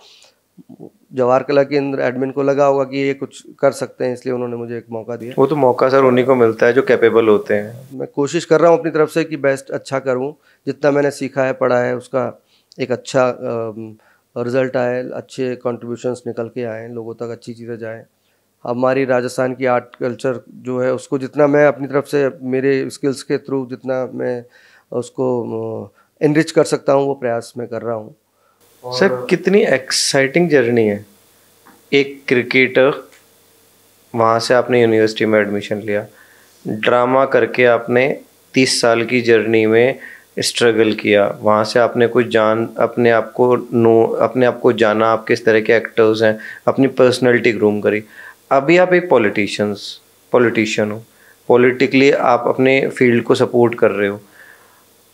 जवाहर कला केंद्र एडमिन को लगा होगा कि ये कुछ कर सकते हैं, इसलिए उन्होंने मुझे एक मौका दिया। वो तो मौका सर उन्हीं को मिलता है जो कैपेबल होते हैं। मैं कोशिश कर रहा हूँ अपनी तरफ से कि बेस्ट अच्छा करूँ, जितना मैंने सीखा है पढ़ा है उसका एक अच्छा रिजल्ट आए, अच्छे कंट्रीब्यूशंस निकल के आए, लोगों तक अच्छी चीज़ें जाएँ। हमारी राजस्थान की आर्ट कल्चर जो है उसको जितना मैं अपनी तरफ से मेरे स्किल्स के थ्रू जितना मैं उसको एनरिच कर सकता हूँ वो प्रयास मैं कर रहा हूँ। सर कितनी एक्साइटिंग जर्नी है, एक क्रिकेटर, वहाँ से आपने यूनिवर्सिटी में एडमिशन लिया, ड्रामा करके आपने 30 साल की जर्नी में स्ट्रगल किया, वहाँ से आपने कुछ जान अपने आप को जाना, आप किस तरह के एक्टर्स हैं, अपनी पर्सनैलिटी ग्रूम करी। अभी आप एक पॉलिटिशियन हो, पॉलिटिकली आप अपने फील्ड को सपोर्ट कर रहे हो,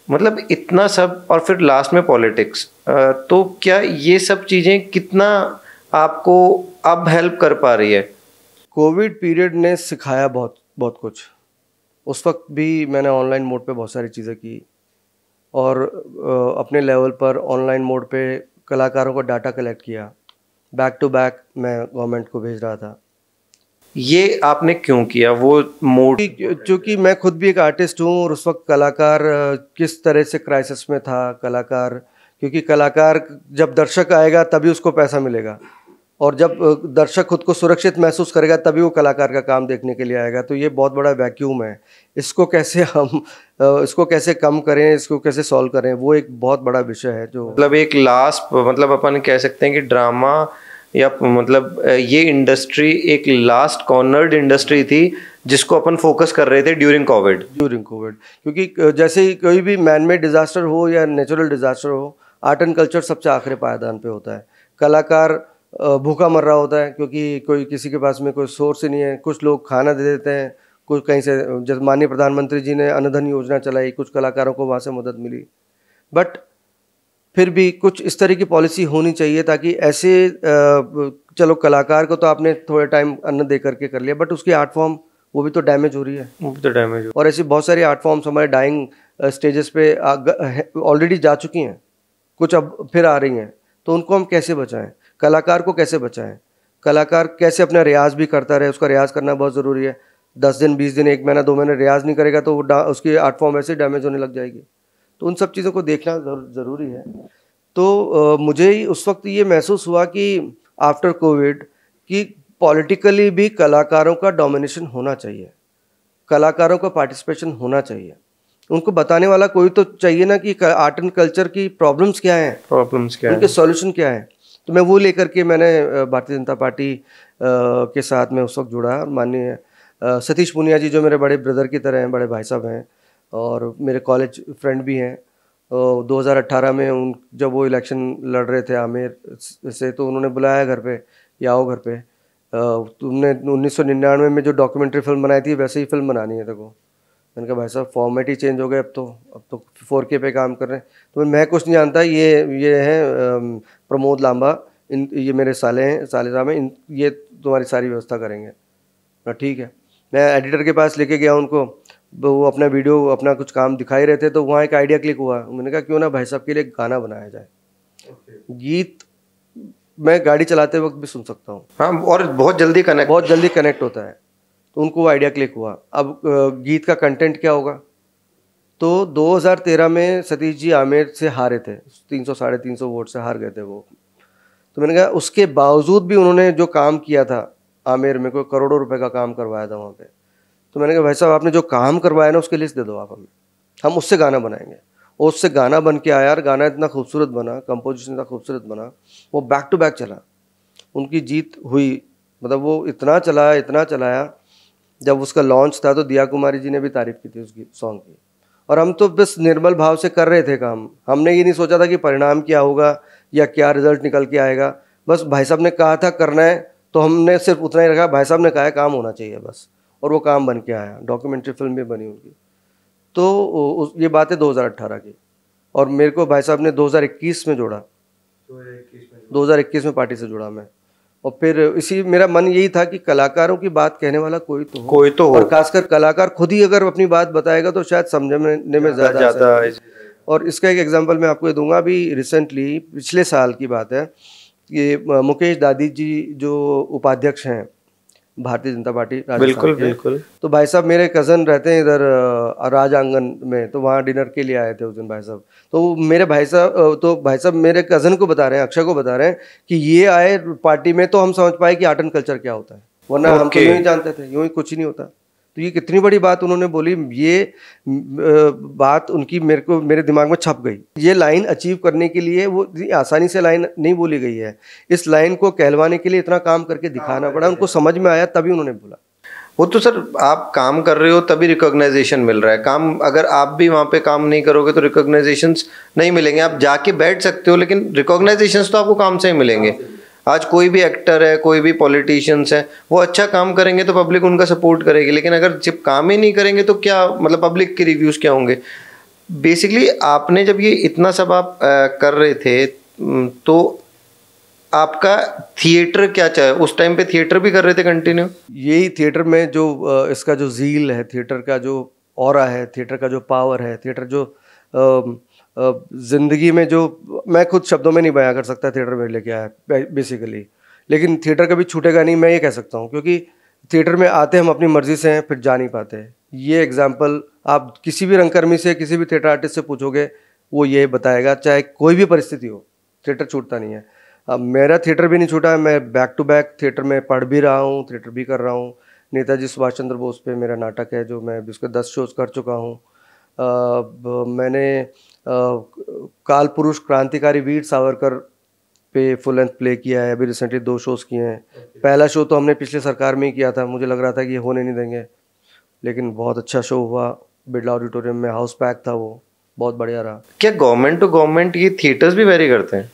मतलब इतना सब, और फिर लास्ट में पॉलिटिक्स। तो क्या ये सब चीज़ें कितना आपको अब हेल्प कर पा रही है? कोविड पीरियड ने सिखाया बहुत कुछ। उस वक्त भी मैंने ऑनलाइन मोड पे बहुत सारी चीज़ें की, और अपने लेवल पर ऑनलाइन मोड पे कलाकारों को डाटा कलेक्ट किया, बैक टू बैक मैं गवर्नमेंट को भेज रहा था। ये आपने क्यों किया वो मोड? क्योंकि मैं खुद भी एक आर्टिस्ट हूँ, और उस वक्त कलाकार किस तरह से क्राइसिस में था कलाकार, क्योंकि कलाकार जब दर्शक आएगा तभी उसको पैसा मिलेगा, और जब दर्शक खुद को सुरक्षित महसूस करेगा तभी वो कलाकार का काम देखने के लिए आएगा। तो ये बहुत बड़ा वैक्यूम है, इसको कैसे कम करें, इसको कैसे सॉल्व करें, वो एक बहुत बड़ा विषय है। जो मतलब एक लास्ट, मतलब अपन कह सकते हैं कि ड्रामा या मतलब ये इंडस्ट्री एक लास्ट कॉर्नर्ड इंडस्ट्री थी जिसको अपन फोकस कर रहे थे ड्यूरिंग कोविड। क्योंकि जैसे ही कोई भी मैनमेड डिजास्टर हो या नेचुरल डिजास्टर हो, आर्ट एंड कल्चर सबसे आखिरी पायदान पे होता है। कलाकार भूखा मर रहा होता है क्योंकि कोई किसी के पास में कोई सोर्स ही नहीं है। कुछ लोग खाना दे देते हैं, कुछ कहीं से, जैसे माननीय प्रधानमंत्री जी ने अन्न योजना चलाई, कुछ कलाकारों को वहाँ से मदद मिली। बट फिर भी कुछ इस तरह की पॉलिसी होनी चाहिए ताकि ऐसे चलो कलाकार को तो आपने थोड़े टाइम अन्न दे करके कर लिया, बट उसकी आर्ट फॉर्म वो भी तो डैमेज हो रही है। वो भी तो डैमेज हो। और ऐसी बहुत सारी आर्ट फॉर्म्स हमारे डाइंग स्टेजेस पे ऑलरेडी जा चुकी हैं, कुछ अब फिर आ रही हैं। तो उनको हम कैसे बचाएं, कलाकार को कैसे बचाएं, कलाकार कैसे अपना रियाज भी करता रहे, उसका रियाज करना बहुत ज़रूरी है। 10 दिन 20 दिन 1 महीना 2 महीने रियाज नहीं करेगा तो उसकी आर्ट फॉर्म ऐसे डैमेज होने लग जाएगी। तो उन सब चीज़ों को देखना ज़रूरी है। तो मुझे उस वक्त ये महसूस हुआ कि आफ्टर कोविड कि पॉलिटिकली भी कलाकारों का डोमिनेशन होना चाहिए, कलाकारों का पार्टिसिपेशन होना चाहिए। उनको बताने वाला कोई तो चाहिए ना कि आर्ट एंड कल्चर की प्रॉब्लम्स क्या हैं, उनके सॉल्यूशन क्या है। तो मैं वो लेकर के मैंने भारतीय जनता पार्टी के साथ में उस वक्त जुड़ा। माननीय सतीश पुनिया जी जो मेरे बड़े ब्रदर की तरह हैं, बड़े भाई साहब हैं, और मेरे कॉलेज फ्रेंड भी हैं। 2018 में जब वो इलेक्शन लड़ रहे थे आमेर से, तो उन्होंने बुलाया घर पे, या आओ घर पे, तुमने 1999 में जो डॉक्यूमेंट्री फिल्म बनाई थी वैसे ही फिल्म बनानी है देखो। मैंने कहा भाई साहब फॉर्मेट ही चेंज हो गए, अब तो 4K पे काम कर रहे हैं। तो मैं कुछ नहीं जानता, ये हैं प्रमोद लांबा, ये मेरे साले साहब हैं, ये तुम्हारी सारी व्यवस्था करेंगे ना। ठीक है, मैं एडिटर के पास लेके गया उनको, वो अपना वीडियो अपना कुछ काम दिखाई रहे थे, तो वहाँ एक आइडिया क्लिक हुआ। मैंने कहा क्यों ना भाई साहब के लिए गाना बनाया जाए। गीत मैं गाड़ी चलाते वक्त भी सुन सकता हूँ, हाँ, और बहुत जल्दी कनेक्ट होता है। तो उनको वो आइडिया क्लिक हुआ। अब गीत का कंटेंट क्या होगा। तो 2013 में सतीश जी आमेर से हारे थे, 300-350 वोट से हार गए थे वो। तो मैंने कहा उसके बावजूद भी उन्होंने जो काम किया था आमेर में, कोई करोड़ों रुपए का काम करवाया था वहाँ पे। तो मैंने कहा भाई साहब आपने जो काम करवाया ना उसकी लिस्ट दे दो आप हमें, हम उससे गाना बनाएंगे। और उससे गाना बन के आया, और गाना इतना खूबसूरत बना, कंपोजिशन इतना खूबसूरत बना, वो बैक टू बैक चला। उनकी जीत हुई, मतलब वो इतना चलाया। जब उसका लॉन्च था तो दिया कुमारी जी ने भी तारीफ की थी उसकी सॉन्ग की। और हम तो बस निर्मल भाव से कर रहे थे काम, हमने ये नहीं सोचा था कि परिणाम क्या होगा या क्या रिजल्ट निकल के आएगा। बस भाई साहब ने कहा था करना है तो हमने सिर्फ उतना ही रखा, भाई साहब ने कहा है काम होना चाहिए बस, और वो काम बन के आया। डॉक्यूमेंट्री फिल्म भी बनी उनकी। तो ये बात है 2018 की, और मेरे को भाई साहब ने 2021 में जोड़ा, 2021 में पार्टी से जुड़ा मैं। और फिर इसी मेरा मन यही था कि कलाकारों की बात कहने वाला कोई तो हो, और खासकर कलाकार खुद ही अगर अपनी बात बताएगा तो शायद समझने में ज़्यादा। और इसका एक एग्जांपल मैं आपको दूंगा। अभी रिसेंटली पिछले साल की बात है, ये मुकेश दादी जी जो उपाध्यक्ष हैं भारतीय जनता पार्टी राजस्थान बिल्कुल के, बिल्कुल। तो भाई साहब मेरे कज़न रहते हैं इधर राज आंगन में, तो वहाँ डिनर के लिए आए थे उस दिन भाई साहब। तो मेरे भाई साहब तो भाई साहब मेरे कज़न को बता रहे हैं, अक्षय को बता रहे हैं कि ये आए पार्टी में तो हम समझ पाए कि आर्ट एंड कल्चर क्या होता है, वरना हम तो ओके। यूँ ही जानते थे, यूँ ही कुछ ही नहीं होता। तो ये कितनी बड़ी बात उन्होंने बोली, ये बात उनकी मेरे दिमाग में छप गई। ये लाइन अचीव करने के लिए वो इतनी आसानी से लाइन नहीं बोली गई है, इस लाइन को कहलवाने के लिए इतना काम करके दिखाना पड़ा, उनको समझ में आया तभी उन्होंने बोला। वो तो सर आप काम कर रहे हो तभी रिकॉग्नाइजेशन मिल रहा है। काम अगर आप भी वहाँ पे काम नहीं करोगे तो रिकॉग्नाइजेशंस नहीं मिलेंगे। आप जाके बैठ सकते हो लेकिन रिकॉग्नाइजेशंस तो आपको काम से ही मिलेंगे। आज कोई भी एक्टर है, कोई भी पॉलिटिशियंस है, वो अच्छा काम करेंगे तो पब्लिक उनका सपोर्ट करेगी, लेकिन अगर जब काम ही नहीं करेंगे तो क्या मतलब पब्लिक के रिव्यूज़ क्या होंगे। बेसिकली आपने जब ये इतना सब आप कर रहे थे तो आपका थिएटर क्या चाहे उस टाइम पे थिएटर भी कर रहे थे कंटिन्यू? यही थिएटर में जो इसका जो ज़ील है, थिएटर का जो ऑरा है, थिएटर का जो पावर है, थिएटर जो ज़िंदगी में जो मैं खुद शब्दों में नहीं बयां कर सकता थिएटर में लेके आया बेसिकली, लेकिन थिएटर कभी छूटेगा नहीं, मैं ये कह सकता हूँ, क्योंकि थिएटर में आते हम अपनी मर्जी से हैं, फिर जा नहीं पाते। ये एग्जाम्पल आप किसी भी रंगकर्मी से, किसी भी थिएटर आर्टिस्ट से पूछोगे, वो ये बताएगा, चाहे कोई भी परिस्थिति हो, थिएटर छूटता नहीं है। अब मेरा थिएटर भी नहीं छूटा है, मैं बैक टू बैक थिएटर में पढ़ भी रहा हूँ, थिएटर भी कर रहा हूँ। नेताजी सुभाष चंद्र बोस पे मेरा नाटक है जो मैं उसके 10 शोज़ कर चुका हूँ। मैंने काल पुरुष क्रांतिकारी वीर सावरकर पे फुल लेंथ प्ले किया है, अभी रिसेंटली 2 शोज़ किए हैं। पहला शो तो हमने पिछले सरकार में ही किया था, मुझे लग रहा था कि ये होने नहीं देंगे, लेकिन बहुत अच्छा शो हुआ। बिरला ऑडिटोरियम में हाउस पैक था, वो बहुत बढ़िया रहा। क्या गवर्नमेंट टू गवर्नमेंट ये थिएटर्स भी वेरी करते हैं?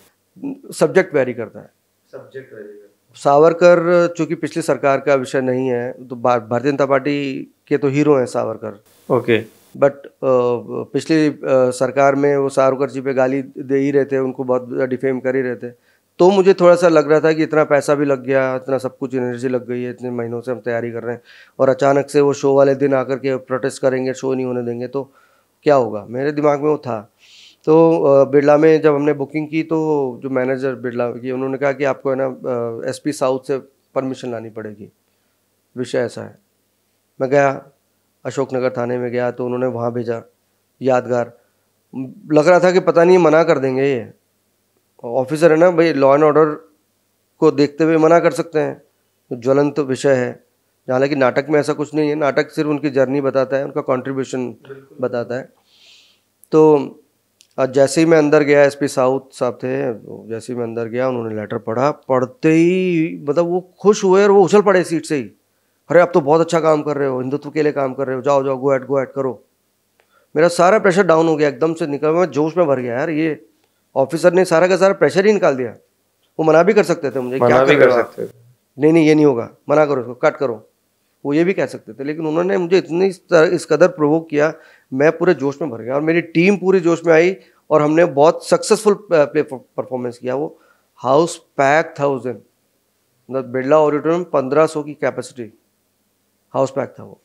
सब्जेक्ट वेरी करता है। सब्जेक्ट वेरी करता है। सावरकर चूंकि पिछली सरकार का विषय नहीं है, तो भारतीय जनता पार्टी के तो हीरो हैं सावरकर। ओके। बट पिछली सरकार में वो सावरकर जी पे गाली दे ही रहे थे, उनको बहुत डिफेम कर ही रहे थे। तो मुझे थोड़ा सा लग रहा था कि इतना पैसा भी लग गया, इतना सब कुछ एनर्जी लग गई है, इतने महीनों से हम तैयारी कर रहे हैं, और अचानक से वो शो वाले दिन आकर के प्रोटेस्ट करेंगे, शो नहीं होने देंगे, तो क्या होगा। मेरे दिमाग में वो था। तो बिरला में जब हमने बुकिंग की तो जो मैनेजर बिरला की, उन्होंने कहा कि आपको है ना एसपी साउथ से परमिशन लानी पड़ेगी, विषय ऐसा है। मैं गया, अशोकनगर थाने में गया, तो उन्होंने वहाँ भेजा। यादगार लग रहा था कि पता नहीं मना कर देंगे, ये ऑफिसर है ना भाई, लॉ एंड ऑर्डर को देखते हुए मना कर सकते हैं, तो ज्वलंत विषय है। हालांकि नाटक में ऐसा कुछ नहीं है, नाटक सिर्फ उनकी जर्नी बताता है, उनका कंट्रीब्यूशन बताता है। तो जैसे ही मैं अंदर गया, एसपी साउथ साहब थे, जैसे ही मैं अंदर गया, उन्होंने लेटर पढ़ा, पढ़ते ही मतलब वो खुश हुए और वो उछल पड़े सीट से ही, अरे आप तो बहुत अच्छा काम कर रहे हो, हिंदुत्व के लिए काम कर रहे हो, जाओ जाओ, गो एट करो। मेरा सारा प्रेशर डाउन हो गया, एकदम से निकल, मैं जोश में भर गया। यार ये ऑफिसर ने सारा का सारा प्रेशर ही निकाल दिया। वो मना भी कर सकते थे मुझे, क्या कर सकते थे, नहीं ये नहीं होगा, मना करो इसको, कट करो, वो ये भी कह सकते थे, लेकिन उन्होंने मुझे इतनी इस कदर प्रोवोक किया, मैं पूरे जोश में भर गया और मेरी टीम पूरी जोश में आई और हमने बहुत सक्सेसफुल प्ले परफॉर्मेंस किया। वो हाउस पैक था उस दिन, मतलब बिरला ऑडिटोरियम 1500 की कैपेसिटी, हाउस पैक था वो,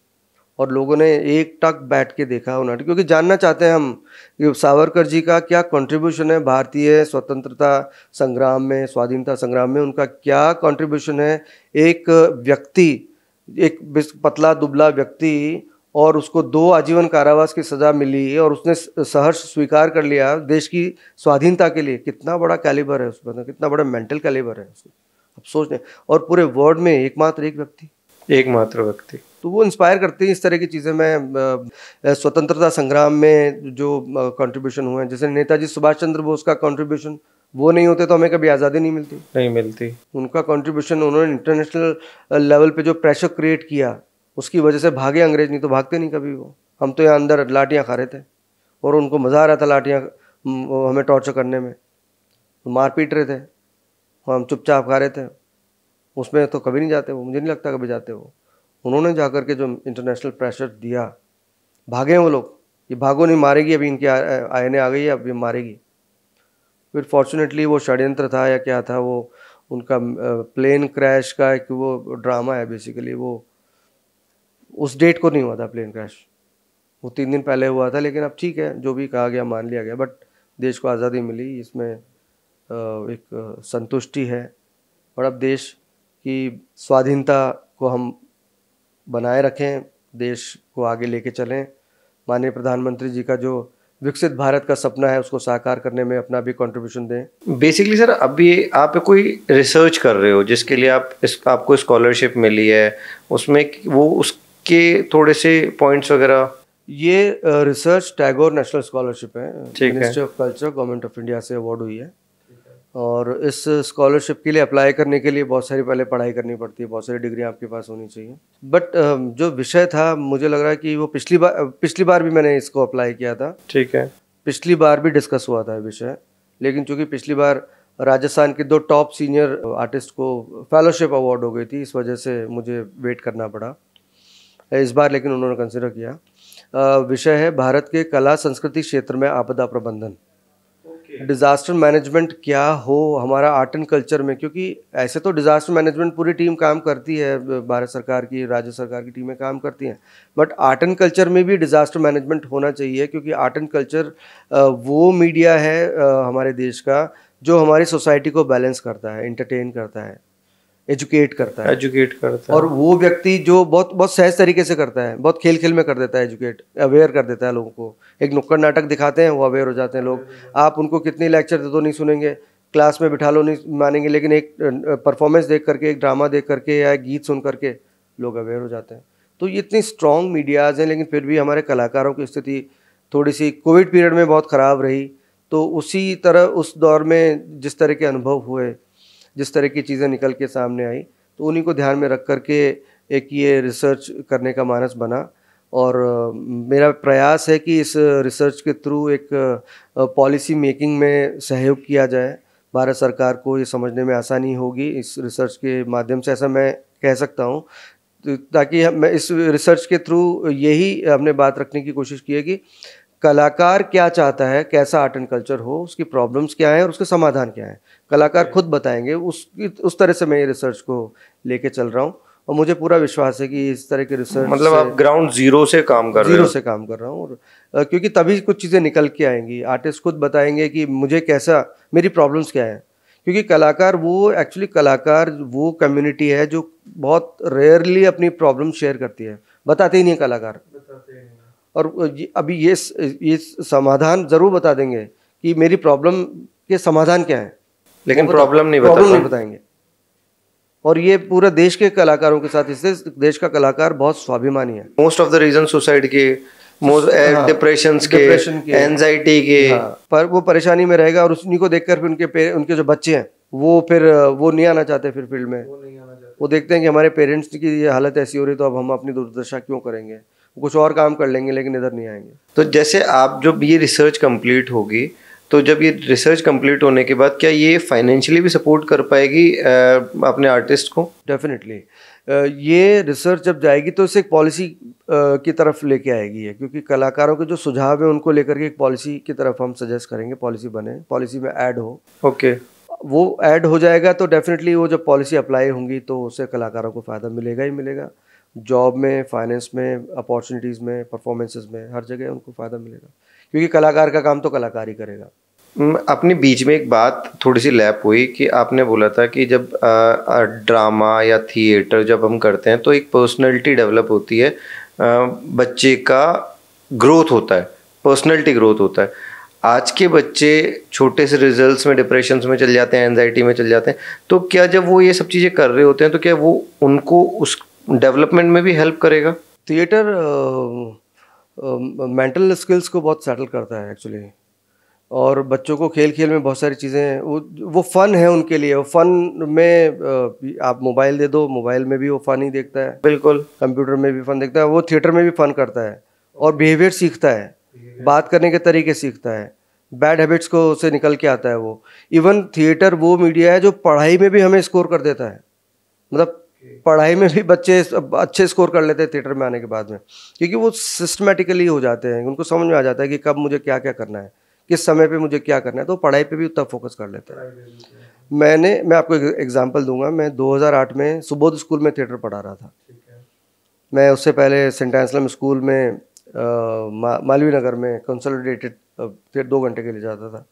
और लोगों ने एक टक बैठ के देखा उन्होंने, क्योंकि जानना चाहते हैं हम कि सावरकर जी का क्या कंट्रीब्यूशन है भारतीय स्वतंत्रता संग्राम में, स्वाधीनता संग्राम में, उनका क्या कंट्रीब्यूशन है। एक व्यक्ति, एक पतला दुबला व्यक्ति, और उसको 2 आजीवन कारावास की सज़ा मिली और उसने सहर्ष स्वीकार कर लिया देश की स्वाधीनता के लिए। कितना बड़ा कैलिबर है उसमें, कितना बड़ा मेंटल कैलिबर है उसमें, अब सोचने। और पूरे वर्ल्ड में एकमात्र व्यक्ति, तो वो इंस्पायर करते हैं इस तरह की चीज़ें। मैं स्वतंत्रता संग्राम में जो कंट्रीब्यूशन हुए हैं, जैसे नेताजी सुभाष चंद्र बोस का कंट्रीब्यूशन, वो नहीं होते तो हमें कभी आज़ादी नहीं मिलती। उनका कंट्रीब्यूशन, उन्होंने इंटरनेशनल लेवल पे जो प्रेशर क्रिएट किया, उसकी वजह से भागे अंग्रेज, नहीं तो भागते नहीं कभी वो। हम तो यहाँ अंदर लाठियाँ खा रहे थे और उनको मज़ा आ रहा था लाठियाँ हमें टॉर्चर करने में, तो मार पीट रहे थे, हम चुपचाप खा रहे थे। उसमें तो कभी नहीं जाते वो, मुझे नहीं लगता कभी जाते वो। उन्होंने जाकर के जो इंटरनेशनल प्रेशर दिया, भागे वो लोग, ये भागो नहीं, मारेगी अभी, इनकी आयने आ गई है, अभी मारेगी। फिर फॉर्चुनेटली वो षड्यंत्र था या क्या था, वो उनका प्लेन क्रैश का एक वो ड्रामा है बेसिकली, वो उस डेट को नहीं हुआ था प्लेन क्रैश, वो 3 दिन पहले हुआ था, लेकिन अब ठीक है, जो भी कहा गया मान लिया गया। बट देश को आज़ादी मिली, इसमें एक संतुष्टि है। और अब देश की स्वाधीनता को हम बनाए रखें, देश को आगे लेके चलें। माननीय प्रधानमंत्री जी का जो विकसित भारत का सपना है, उसको साकार करने में अपना भी कंट्रीब्यूशन दें। बेसिकली सर, अभी आप कोई रिसर्च कर रहे हो जिसके लिए आपको स्कॉलरशिप मिली है, उसमें वो उसके थोड़े से पॉइंट्स वगैरह? ये रिसर्च टैगोर नेशनल स्कॉलरशिप है, ठीक है। Ministry of culture, government of India से अवार्ड हुई है। और इस स्कॉलरशिप के लिए अप्लाई करने के लिए बहुत सारी पहले पढ़ाई करनी पड़ती है, बहुत सारी डिग्री आपके पास होनी चाहिए। बट जो विषय था, मुझे लग रहा है कि वो पिछली बार भी मैंने इसको अप्लाई किया था। ठीक है। पिछली बार भी डिस्कस हुआ था विषय, लेकिन चूंकि पिछली बार राजस्थान के 2 टॉप सीनियर आर्टिस्ट को फेलोशिप अवार्ड हो गई थी, इस वजह से मुझे वेट करना पड़ा। इस बार लेकिन उन्होंने कंसिडर किया। विषय है भारत के कला संस्कृति क्षेत्र में आपदा प्रबंधन, डिज़ास्टर मैनेजमेंट क्या हो हमारा आर्ट एंड कल्चर में। क्योंकि ऐसे तो डिज़ास्टर मैनेजमेंट पूरी टीम काम करती है, भारत सरकार की, राज्य सरकार की टीमें काम करती हैं, बट आर्ट एंड कल्चर में भी डिज़ास्टर मैनेजमेंट होना चाहिए। क्योंकि आर्ट एंड कल्चर वो मीडिया है हमारे देश का जो हमारी सोसाइटी को बैलेंस करता है, एंटरटेन करता है, एजुकेट करता है। और वो व्यक्ति जो बहुत बहुत सहज तरीके से करता है, बहुत खेल खेल में कर देता है, एजुकेट, अवेयर कर देता है लोगों को। एक नुक्कड़ नाटक दिखाते हैं, वो अवेयर हो जाते हैं लोग। आप उनको कितनी लेक्चर दे दो नहीं सुनेंगे, क्लास में बिठा लो नहीं मानेंगे, लेकिन एक परफॉर्मेंस देख करके, एक ड्रामा देख करके या एक गीत सुन करके लोग अवेयर हो जाते हैं। तो ये इतनी स्ट्रॉन्ग मीडियाज़ हैं, लेकिन फिर भी हमारे कलाकारों की स्थिति थोड़ी सी कोविड पीरियड में बहुत ख़राब रही। तो उसी तरह उस दौर में जिस तरह के अनुभव हुए, जिस तरह की चीज़ें निकल के सामने आई, तो उन्हीं को ध्यान में रख करके एक ये रिसर्च करने का मानस बना। और मेरा प्रयास है कि इस रिसर्च के थ्रू एक पॉलिसी मेकिंग में सहयोग किया जाए। भारत सरकार को ये समझने में आसानी होगी इस रिसर्च के माध्यम से, ऐसा मैं कह सकता हूँ। ताकि मैं इस रिसर्च के थ्रू यही हमने बात रखने की कोशिश की है कि कलाकार क्या चाहता है, कैसा आर्ट एंड कल्चर हो, उसकी प्रॉब्लम्स क्या हैं और उसके समाधान क्या हैं, कलाकार खुद बताएंगे। उस तरह से मैं ये रिसर्च को लेके चल रहा हूँ। और मुझे पूरा विश्वास है कि इस तरह के रिसर्च, मतलब आप ग्राउंड जीरो से काम कर रहे हो? जीरो से काम कर रहा हूँ। और क्योंकि तभी कुछ चीज़ें निकल के आएंगी, आर्टिस्ट खुद बताएंगे कि मुझे कैसा, मेरी प्रॉब्लम्स क्या है। क्योंकि कलाकार वो कम्युनिटी है जो बहुत रेयरली अपनी प्रॉब्लम शेयर करती है, बताते ही नहीं है कलाकार। और अभी ये समाधान ज़रूर बता देंगे कि मेरी प्रॉब्लम के समाधान क्या है, लेकिन प्रॉब्लम नहीं बताएंगे। और ये पूरे देश के कलाकारों के साथ, इससे देश का कलाकार बहुत स्वाभिमानी है। Most of the reason suicide के, डिप्रेशन के, एंजाइटी के, पर वो परेशानी में रहेगा। और उन्हीं को देखकर फिर उनके जो बच्चे हैं वो नहीं आना चाहते फिर फील्ड में। वो देखते हैं कि हमारे पेरेंट्स की ये हालत ऐसी हो रही, तो अब हम अपनी दुर्दशा क्यों करेंगे, कुछ और काम कर लेंगे लेकिन इधर नहीं आएंगे। तो जैसे आप जब ये रिसर्च कंप्लीट होगी, तो जब ये रिसर्च कंप्लीट होने के बाद क्या ये फाइनेंशियली भी सपोर्ट कर पाएगी अपने आर्टिस्ट को? डेफिनेटली। ये रिसर्च जब जाएगी तो इसे एक पॉलिसी की तरफ लेके आएगी है। क्योंकि कलाकारों के जो सुझाव है उनको लेकर के एक पॉलिसी की तरफ हम सजेस्ट करेंगे, पॉलिसी बने, पॉलिसी में ऐड हो। ओके। वो ऐड हो जाएगा तो डेफिनेटली वो जब पॉलिसी अप्लाई होंगी तो उससे कलाकारों को फ़ायदा मिलेगा ही मिलेगा। जॉब में, फाइनेंस में, अपॉर्चुनिटीज़ में, परफॉर्मेंसेस में, हर जगह उनको फ़ायदा मिलेगा। क्योंकि कलाकार का काम तो कलाकार ही करेगा। अपने बीच में एक बात थोड़ी सी लैप हुई कि आपने बोला था कि जब ड्रामा या थिएटर जब हम करते हैं तो एक पर्सनैलिटी डेवलप होती है, बच्चे का ग्रोथ होता है, पर्सनैलिटी ग्रोथ होता है। आज के बच्चे छोटे से रिजल्ट्स में डिप्रेशन में चल जाते हैं, एंजाइटी में चल जाते हैं। तो क्या जब वो ये सब चीज़ें कर रहे होते हैं तो क्या वो उनको उस डेवलपमेंट में भी हेल्प करेगा? थिएटर मेंटल स्किल्स को बहुत सेटल करता है एक्चुअली। और बच्चों को खेल खेल में बहुत सारी चीज़ें, वो फ़न है उनके लिए। वो फ़न में आप मोबाइल दे दो, मोबाइल में भी वो फ़न ही देखता है, बिल्कुल। कंप्यूटर में भी फ़न देखता है, वो थिएटर में भी फ़न करता है और बिहेवियर सीखता है, बात करने के तरीके सीखता है, बैड हैबिट्स को से निकल के आता है वो। इवन थिएटर वो मीडिया है जो पढ़ाई में भी हमें स्कोर कर देता है। मतलब पढ़ाई में भी बच्चे अच्छे स्कोर कर लेते हैं थिएटर में आने के बाद में, क्योंकि वो सिस्टमेटिकली हो जाते हैं, उनको समझ में आ जाता है कि कब मुझे क्या क्या करना है, किस समय पे मुझे क्या करना है, तो पढ़ाई पे भी उतना फोकस कर लेते हैं। मैं आपको एग्जांपल दूंगा। मैं 2008 में सुबोध स्कूल में थिएटर पढ़ा रहा था। मैं उससे पहले सेंट एंसलम स्कूल में मालवीय नगर में कंसोलिडेटेड, फिर 2 घंटे के लिए जाता था।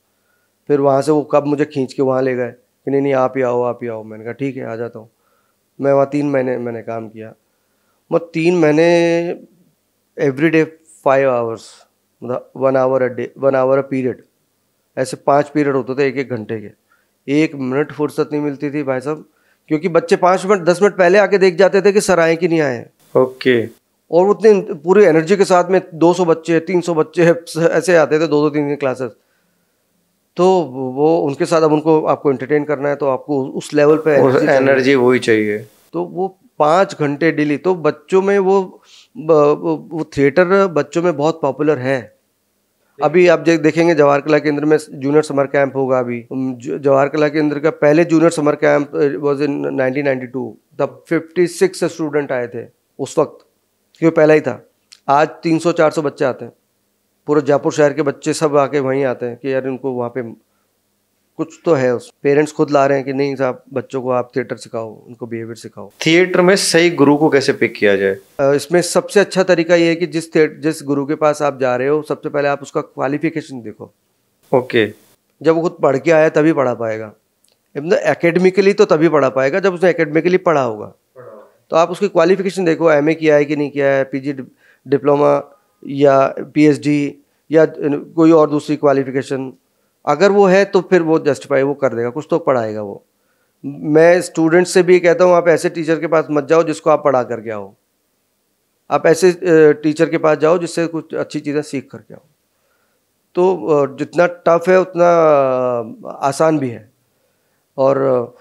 फिर वहाँ से वो कब मुझे खींच के वहाँ ले गए कि नहीं नहीं आप ही आओ आप ही आओ। मैंने कहा ठीक है आ जाता हूँ। मैं वहाँ 3 महीने मैंने काम किया। मैं 3 महीने एवरी डे 5 आवर्स, मतलब 1 hour a day, 1 hour a period, ऐसे 5 पीरियड होते थे 1-1 घंटे के। 1 मिनट फुर्सत नहीं मिलती थी भाई साहब, क्योंकि बच्चे 5 मिनट 10 मिनट पहले आके देख जाते थे कि सर आए कि नहीं आए। ओके। और उतनी पूरी एनर्जी के साथ में 200 बच्चे 300 बच्चे ऐसे आते थे, 2-2 3 क्लासेस। तो वो उनके साथ अब उनको आपको एंटरटेन करना है तो आपको उस लेवल पे एनर्जी वही चाहिए। तो वो 5 घंटे डेली, तो बच्चों में वो थिएटर बच्चों में बहुत पॉपुलर है। अभी आप देखेंगे जवाहर कला केंद्र में जूनियर समर कैंप होगा। अभी जवाहर कला केंद्र का पहले junior summer camp was in 1992, तब 56 स्टूडेंट आए थे उस वक्त, क्योंकि पहला ही था। आज 300-400 बच्चे आते हैं, पूरे जयपुर शहर के बच्चे सब आके वहीं आते हैं कि यार इनको वहाँ पे कुछ तो है। उस पेरेंट्स खुद ला रहे हैं कि नहीं साहब बच्चों को आप थिएटर सिखाओ, उनको बिहेवियर सिखाओ। थिएटर में सही गुरु को कैसे पिक किया जाए? इसमें सबसे अच्छा तरीका ये है कि जिस गुरु के पास आप जा रहे हो सबसे पहले आप उसका क्वालिफिकेशन देखो। ओके। जब वो खुद पढ़ के आया तभी पढ़ा पाएगा, एकेडमिकली तो तभी पढ़ा पाएगा जब उसने एकेडमिकली पढ़ा होगा। तो आप उसकी क्वालिफिकेशन देखो, एमए किया है कि नहीं किया है, पीजी डिप्लोमा या पीएचडी या कोई और दूसरी क्वालिफिकेशन। अगर वो है तो फिर वो जस्टिफाई वो कर देगा, कुछ तो पढ़ाएगा वो। मैं स्टूडेंट्स से भी कहता हूँ आप ऐसे टीचर के पास मत जाओ जिसको आप पढ़ा करके आओ, आप ऐसे टीचर के पास जाओ जिससे कुछ अच्छी चीज़ें सीख करके आओ। तो जितना टफ है उतना आसान भी है। और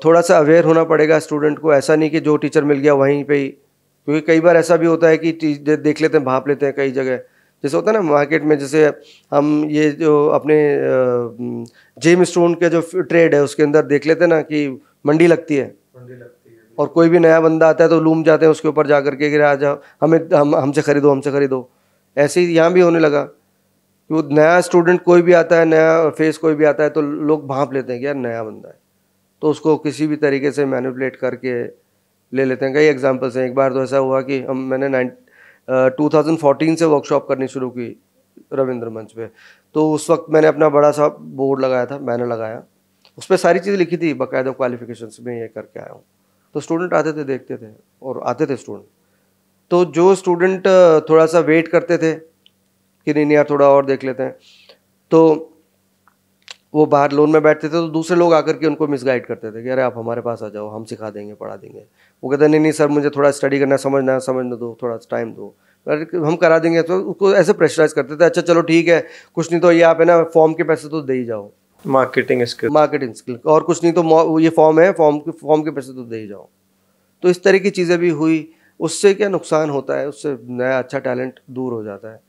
थोड़ा सा अवेयर होना पड़ेगा स्टूडेंट को, ऐसा नहीं कि जो टीचर मिल गया वहीं पे ही, क्योंकि कई बार ऐसा भी होता है कि देख लेते हैं भांप लेते हैं कई जगह। जैसे होता है ना मार्केट में, जैसे हम ये जो अपने जेम स्टोन के जो ट्रेड है उसके अंदर देख लेते हैं ना कि मंडी लगती है, और कोई भी नया बंदा आता है तो लूम जाते हैं उसके ऊपर जा करके कि आ जाओ हमसे खरीदो हमसे खरीदो। ऐसे ही यहाँ भी होने लगा कि वो नया स्टूडेंट कोई भी आता है, नया फेस कोई भी आता है तो लोग भांप लेते हैं कि यार नया बंदा है, तो उसको किसी भी तरीके से मैनिपुलेट करके ले लेते हैं। कई एग्जांपल्स हैं। एक बार तो ऐसा हुआ कि मैंने 2014 से वर्कशॉप करनी शुरू की रविंद्र मंच पे। तो उस वक्त मैंने अपना बड़ा सा बोर्ड लगाया था, बैनर लगाया, उस पर सारी चीज़ें लिखी थी बाकायदा क्वालिफिकेशंस में, ये करके आया हूँ। तो स्टूडेंट आते थे, देखते थे और आते थे स्टूडेंट। तो जो स्टूडेंट थोड़ा सा वेट करते थे कि नहीं यार थोड़ा और देख लेते हैं, तो वो बाहर लोन में बैठते थे, तो दूसरे लोग आकर के उनको मिसगाइड करते थे कि अरे आप हमारे पास आ जाओ, हम सिखा देंगे पढ़ा देंगे। वो कहते नहीं नहीं सर मुझे थोड़ा स्टडी करना, समझने दो, थोड़ा टाइम दो, अरे हम करा देंगे। तो उसको ऐसे प्रेशराइज करते थे, अच्छा चलो ठीक है, कुछ नहीं तो ये आप है ना फॉर्म के पैसे तो दे ही जाओ, मार्केटिंग स्किल, और कुछ नहीं तो ये फॉर्म है, फॉर्म के पैसे तो दे ही जाओ। तो इस तरह की चीज़ें भी हुई। उससे क्या नुकसान होता है, उससे नया अच्छा टैलेंट दूर हो जाता है।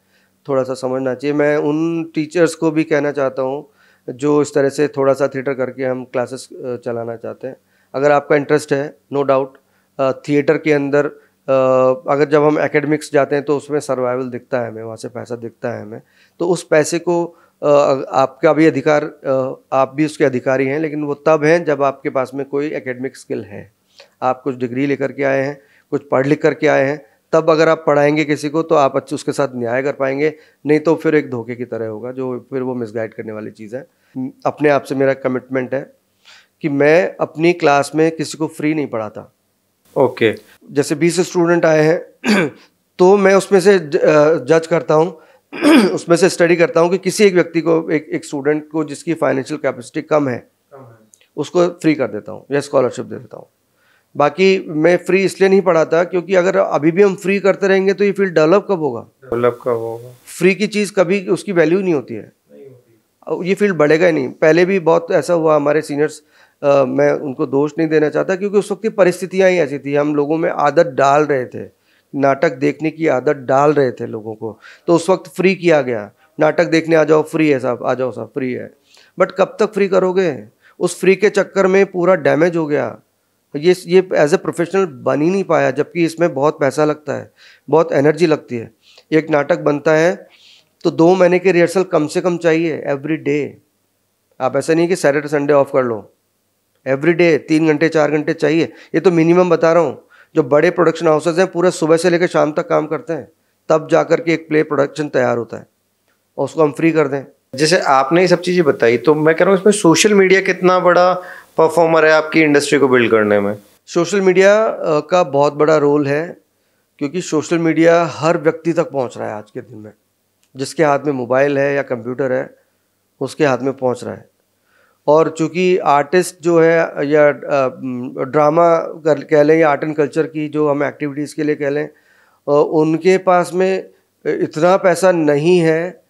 थोड़ा सा समझना चाहिए। मैं उन टीचर्स को भी कहना चाहता हूँ जो इस तरह से थोड़ा सा थिएटर करके हम क्लासेस चलाना चाहते हैं, अगर आपका इंटरेस्ट है, नो डाउट थिएटर के अंदर अगर जब हम एकेडमिक्स जाते हैं तो उसमें सर्वाइवल दिखता है हमें, वहाँ से पैसा दिखता है हमें। तो उस पैसे को आपका भी अधिकार, आप भी उसके अधिकारी हैं, लेकिन वो तब हैं जब आपके पास में कोई एकेडमिक स्किल है, आप कुछ डिग्री लेकर के आए हैं, कुछ पढ़ लिख करके आए हैं, तब अगर आप पढ़ाएंगे किसी को तो आप अच्छे उसके साथ न्याय कर पाएंगे। नहीं तो फिर एक धोखे की तरह होगा, जो फिर वो मिसगाइड करने वाली चीज़ है। अपने आप से मेरा कमिटमेंट है कि मैं अपनी क्लास में किसी को फ्री नहीं पढ़ाता। ओके। जैसे 20 स्टूडेंट आए हैं तो मैं उसमें से जज करता हूँ उसमें से स्टडी करता हूँ कि किसी एक व्यक्ति को, एक स्टूडेंट को जिसकी फाइनेंशियल कैपेसिटी कम है, उसको फ्री कर देता हूँ या स्कॉलरशिप दे देता हूँ। बाकी मैं फ्री इसलिए नहीं पढ़ाता क्योंकि अगर अभी भी हम फ्री करते रहेंगे तो ये फील्ड डेवलप कब होगा? फ्री की चीज़ कभी उसकी वैल्यू नहीं होती है, ये फील्ड बढ़ेगा ही नहीं। पहले भी बहुत ऐसा हुआ, हमारे सीनियर्स, मैं उनको दोष नहीं देना चाहता क्योंकि उस वक्त की परिस्थितियाँ ही ऐसी थी, हम लोगों में आदत डाल रहे थे, नाटक देखने की आदत डाल रहे थे लोगों को, तो उस वक्त फ्री किया गया, नाटक देखने आ जाओ फ्री है साहब, आ जाओ साहब फ्री है। बट कब तक फ्री करोगे? उस फ्री के चक्कर में पूरा डैमेज हो गया। ये एज ए प्रोफेशनल बन ही नहीं पाया, जबकि इसमें बहुत पैसा लगता है, बहुत एनर्जी लगती है। एक नाटक बनता है तो 2 महीने की रिहर्सल कम से कम चाहिए एवरी डे। आप ऐसा नहीं कि सैटरडे संडे ऑफ कर लो, एवरी डे 3 घंटे 4 घंटे चाहिए। ये तो मिनिमम बता रहा हूँ। जो बड़े प्रोडक्शन हाउसेज हैं पूरे सुबह से लेकर शाम तक काम करते हैं, तब जाकर के एक प्ले प्रोडक्शन तैयार होता है और उसको हम फ्री कर दें। जैसे आपने ये सब चीज़ें बताई, तो मैं कह रहा हूँ इसमें सोशल मीडिया कितना बड़ा परफॉर्मर है आपकी इंडस्ट्री को बिल्ड करने में? सोशल मीडिया का बहुत बड़ा रोल है, क्योंकि सोशल मीडिया हर व्यक्ति तक पहुंच रहा है आज के दिन में। जिसके हाथ में मोबाइल है या कंप्यूटर है उसके हाथ में पहुंच रहा है। और चूँकि आर्टिस्ट जो है या ड्रामा कह लें या आर्ट एंड कल्चर की जो हम एक्टिविटीज़ के लिए कह लें, उनके पास में इतना पैसा नहीं है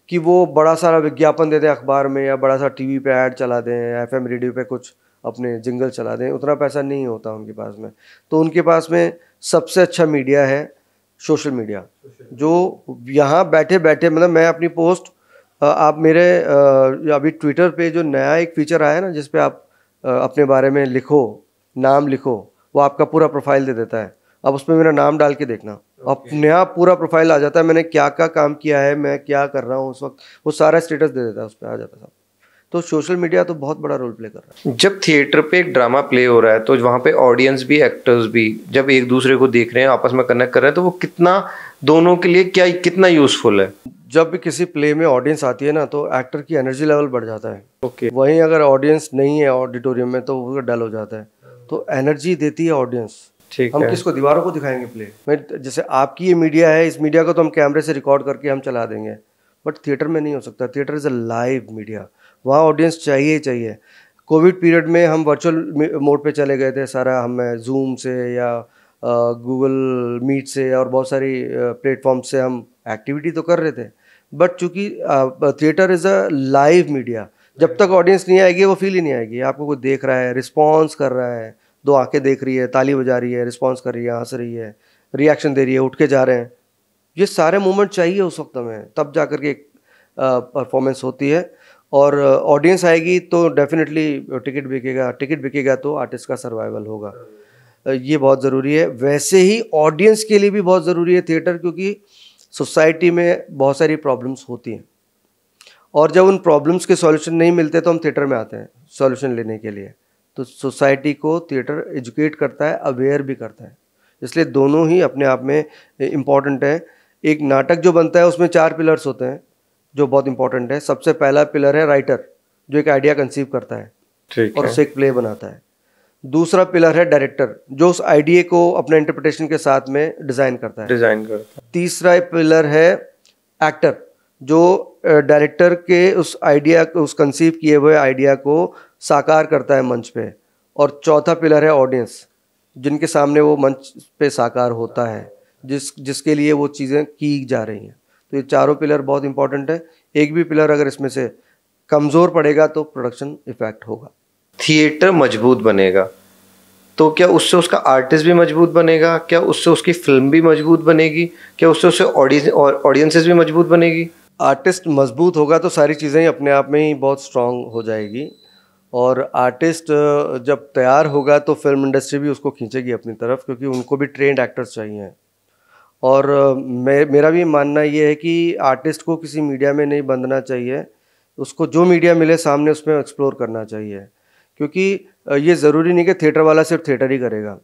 कि वो बड़ा सारा विज्ञापन दे दें अखबार में या बड़ा सा टीवी पे ऐड चला दें या एफएम रेडियो पे कुछ अपने जिंगल चला दें। उतना पैसा नहीं होता उनके पास में। तो उनके पास में सबसे अच्छा मीडिया है सोशल मीडिया, जो यहाँ बैठे बैठे, मतलब मैं अपनी पोस्ट, आप मेरे अभी ट्विटर पे जो नया एक फीचर आया है ना, जिस पे आप अपने बारे में लिखो, नाम लिखो, वो आपका पूरा प्रोफाइल दे देता है। अब उसमें मेरा नाम डाल के देखना, अपने आप पूरा प्रोफाइल आ जाता है, मैंने क्या क्या काम किया है, मैं क्या कर रहा हूँ उस वक्त, वो सारा स्टेटस दे देता है, उस पर आ जाता है सब। तो सोशल मीडिया तो बहुत बड़ा रोल प्ले कर रहा है। जब थिएटर पे एक ड्रामा प्ले हो रहा है तो वहाँ पे ऑडियंस भी, एक्टर्स भी, जब एक दूसरे को देख रहे हैं, आपस में कनेक्ट कर रहे हैं, तो वो कितना, दोनों के लिए क्या, कितना यूजफुल है? जब भी किसी प्ले में ऑडियंस आती है ना, तो एक्टर की एनर्जी लेवल बढ़ जाता है। ओके। वहीं अगर ऑडियंस नहीं है ऑडिटोरियम में तो वो डल हो जाता है। तो एनर्जी देती है ऑडियंस। ठीक हम है। किसको, दीवारों को दिखाएंगे प्ले में? जैसे आपकी ये मीडिया है, इस मीडिया को तो हम कैमरे से रिकॉर्ड करके हम चला देंगे, बट थिएटर में नहीं हो सकता। Theatre is a live media, वहाँ ऑडियंस चाहिए ही चाहिए। कोविड पीरियड में हम वर्चुअल मोड पे चले गए थे सारा, हम जूम से या गूगल मीट से और बहुत सारी प्लेटफॉर्म से हम एक्टिविटी तो कर रहे थे, बट चूँकि theatre is a live media, जब तक ऑडियंस नहीं आएगी वो फील ही नहीं आएगी। आपको कोई देख रहा है, रिस्पॉन्स कर रहा है, दो आंखें देख रही है, ताली बजा रही है, रिस्पॉन्स कर रही है, हंस रही है, रिएक्शन दे रही है, उठ के जा रहे हैं, ये सारे मूवमेंट चाहिए उस वक्त में, तब जा कर के एक परफॉर्मेंस होती है। और ऑडियंस आएगी तो डेफिनेटली टिकट बिकेगा, टिकट बिकेगा तो आर्टिस्ट का सर्वाइवल होगा। ये बहुत ज़रूरी है। वैसे ही ऑडियंस के लिए भी बहुत ज़रूरी है थिएटर, क्योंकि सोसाइटी में बहुत सारी प्रॉब्लम्स होती हैं और जब उन प्रॉब्लम्स के सॉल्यूशन नहीं मिलते तो हम थिएटर में आते हैं सॉल्यूशन लेने के लिए। तो सोसाइटी को थिएटर एजुकेट करता है, अवेयर भी करता है, इसलिए दोनों ही अपने आप में इम्पॉर्टेंट है। एक नाटक जो बनता है उसमें 4 पिलर्स होते हैं जो बहुत इंपॉर्टेंट है। सबसे पहला पिलर है राइटर, जो एक आइडिया कंसीव करता है और उससे एक प्ले बनाता है। दूसरा पिलर है डायरेक्टर, जो उस आइडिया को अपने इंटरप्रिटेशन के साथ में डिज़ाइन करता है। तीसरा पिलर है एक्टर, जो डायरेक्टर के उस आइडिया, उस कंसीव किए हुए आइडिया को साकार करता है मंच पे। और चौथा पिलर है ऑडियंस, जिनके सामने वो मंच पे साकार होता है, जिसके लिए वो चीज़ें की जा रही हैं। तो ये चारों पिलर बहुत इंपॉर्टेंट है। एक भी पिलर अगर इसमें से कमज़ोर पड़ेगा तो प्रोडक्शन इफेक्ट होगा। थिएटर मजबूत बनेगा तो क्या उससे उसका आर्टिस्ट भी मजबूत बनेगा? क्या उससे उसकी फिल्म भी मजबूत बनेगी? क्या उससे ऑडियंसेस भी मजबूत बनेगी? आर्टिस्ट मजबूत होगा तो सारी चीज़ें अपने आप में ही बहुत स्ट्रांग हो जाएगी। और आर्टिस्ट जब तैयार होगा तो फिल्म इंडस्ट्री भी उसको खींचेगी अपनी तरफ, क्योंकि उनको भी ट्रेंड एक्टर्स चाहिए। और मेरा भी मानना ये है कि आर्टिस्ट को किसी मीडिया में नहीं बंधना चाहिए, उसको जो मीडिया मिले सामने उसमें एक्सप्लोर करना चाहिए। क्योंकि ये ज़रूरी नहीं कि थिएटर वाला सिर्फ थिएटर ही करेगा,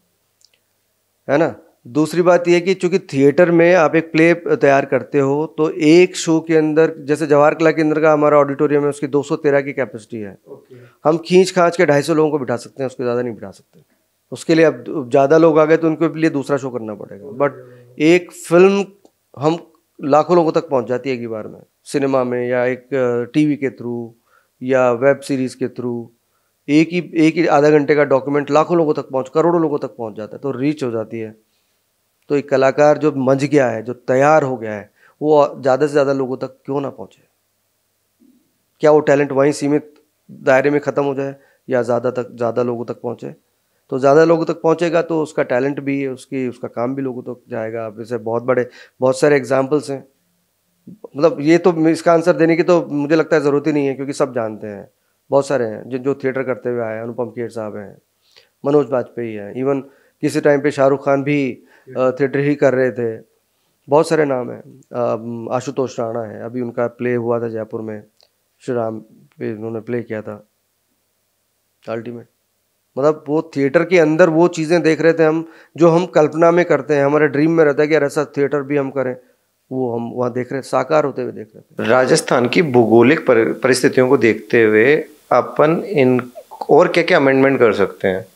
है ना। दूसरी बात यह कि चूँकि थिएटर में आप एक प्ले तैयार करते हो तो एक शो के अंदर, जैसे जवाहर कला केंद्र का हमारा ऑडिटोरियम है, उसकी 213 की कैपेसिटी है। हम खींच खांच के 250 लोगों को बिठा सकते हैं, उसके ज़्यादा नहीं बिठा सकते। उसके लिए अब ज़्यादा लोग आ गए तो उनके लिए दूसरा शो करना पड़ेगा। बट एक फिल्म हम लाखों लोगों तक पहुंच जाती है एक ही बार में, सिनेमा में या एक टीवी के थ्रू या वेब सीरीज़ के थ्रू। एक ही आधा घंटे का डॉक्यूमेंट लाखों लोगों तक करोड़ों लोगों तक पहुंच जाता है, तो रीच हो जाती है। तो एक कलाकार जो मंच गया है, जो तैयार हो गया है, वो ज़्यादा से ज़्यादा लोगों तक क्यों ना पहुंचे? क्या वो टैलेंट वहीं सीमित दायरे में ख़त्म हो जाए या ज़्यादा लोगों तक पहुंचे? तो ज़्यादा लोगों तक पहुंचेगा तो उसका टैलेंट भी, उसका काम भी लोगों तक जाएगा। अब जैसे बहुत सारे एग्जाम्पल्स हैं। मतलब ये तो इसका आंसर देने की तो मुझे लगता है ज़रूरत ही नहीं है, क्योंकि सब जानते हैं। बहुत सारे हैं जो थिएटर करते हुए आए हैं। अनुपम खेर साहब हैं, मनोज बाजपेयी हैं, इवन किसी टाइम पे शाहरुख खान भी थिएटर ही कर रहे थे। बहुत सारे नाम हैं। आशुतोष राणा है, अभी उनका प्ले हुआ था जयपुर में, श्री राम पे उन्होंने प्ले किया था अल्टीमेट। मतलब वो थिएटर के अंदर वो चीज़ें देख रहे थे हम, जो हम कल्पना में करते हैं, हमारे ड्रीम में रहता है कि यार ऐसा थिएटर भी हम करें। वो हम वहाँ देख रहे, साकार होते हुए देख रहे थे। राजस्थान की भौगोलिक परिस्थितियों को देखते हुए अपन इन और क्या क्या अमेंडमेंट कर सकते हैं?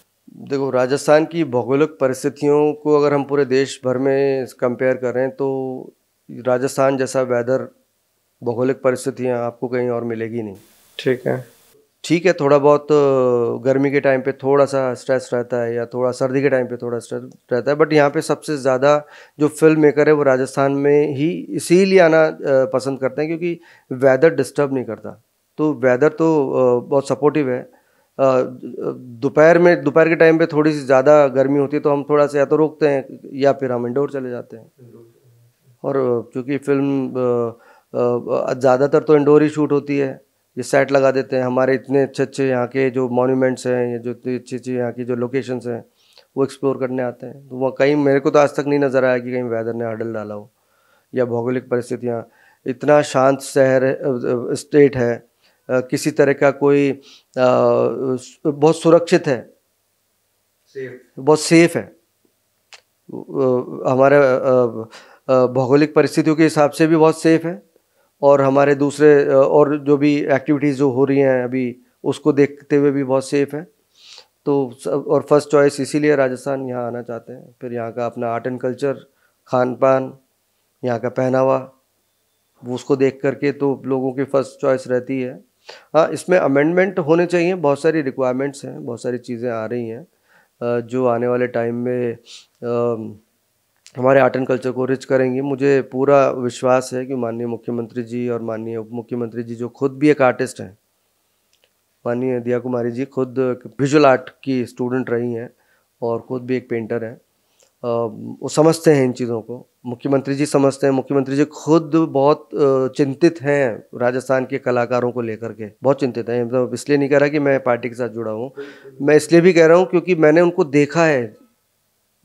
देखो, राजस्थान की भौगोलिक परिस्थितियों को अगर हम पूरे देश भर में कंपेयर करें तो राजस्थान जैसा वेदर, भौगोलिक परिस्थितियाँ आपको कहीं और मिलेगी नहीं। ठीक है। ठीक है, थोड़ा बहुत गर्मी के टाइम पे थोड़ा सा स्ट्रेस रहता है, या थोड़ा सर्दी के टाइम पे थोड़ा स्ट्रेस रहता है, बट यहाँ पे सबसे ज़्यादा जो फिल्म मेकर है वो राजस्थान में ही इसीलिए आना पसंद करते हैं क्योंकि वेदर डिस्टर्ब नहीं करता। तो वेदर तो बहुत सपोर्टिव है। दोपहर के टाइम पे थोड़ी सी ज़्यादा गर्मी होती है तो हम थोड़ा सा या तो रोकते हैं या फिर हम इंडोर चले जाते हैं। और क्योंकि फिल्म ज़्यादातर तो इंडोर ही शूट होती है, ये सेट लगा देते हैं। हमारे इतने अच्छे अच्छे यहाँ के जो मॉन्यूमेंट्स हैं, या जो इतनी अच्छी अच्छी यहाँ की जो लोकेशंस हैं वो एक्सप्लोर करने आते हैं। तो वहाँ कहीं मेरे को तो आज तक नहीं नज़र आया कि कहीं वेदर ने हर्डल डाला हो या भौगोलिक परिस्थितियाँ। इतना शांत शहर स्टेट है, किसी तरह का कोई बहुत सुरक्षित है, बहुत सेफ है। हमारे भौगोलिक परिस्थितियों के हिसाब से भी बहुत सेफ है, और हमारे दूसरे और जो भी एक्टिविटीज़ जो हो रही हैं अभी उसको देखते हुए भी बहुत सेफ है। तो और फर्स्ट चॉइस इसीलिए राजस्थान यहाँ आना चाहते हैं। फिर यहाँ का अपना आर्ट एंड कल्चर, खान पान, यहाँ का पहनावा, वो उसको देख करके तो लोगों की फर्स्ट चॉइस रहती है। हाँ, इसमें अमेंडमेंट होने चाहिए, बहुत सारी रिक्वायरमेंट्स हैं, बहुत सारी चीज़ें आ रही हैं जो आने वाले टाइम में हमारे आर्ट एंड कल्चर को रिच करेंगी। मुझे पूरा विश्वास है कि माननीय मुख्यमंत्री जी और माननीय उप मुख्यमंत्री जी, जो खुद भी एक आर्टिस्ट हैं, माननीय दिया कुमारी जी खुद विजुअल आर्ट की स्टूडेंट रही हैं और खुद भी एक पेंटर हैं, वो समझते हैं इन चीज़ों को। मुख्यमंत्री जी समझते हैं, मुख्यमंत्री जी खुद बहुत चिंतित हैं राजस्थान के कलाकारों को लेकर के, बहुत चिंतित हैं। मतलब इसलिए नहीं कह रहा कि मैं पार्टी के साथ जुड़ा हूँ, मैं इसलिए भी कह रहा हूँ क्योंकि मैंने उनको देखा है,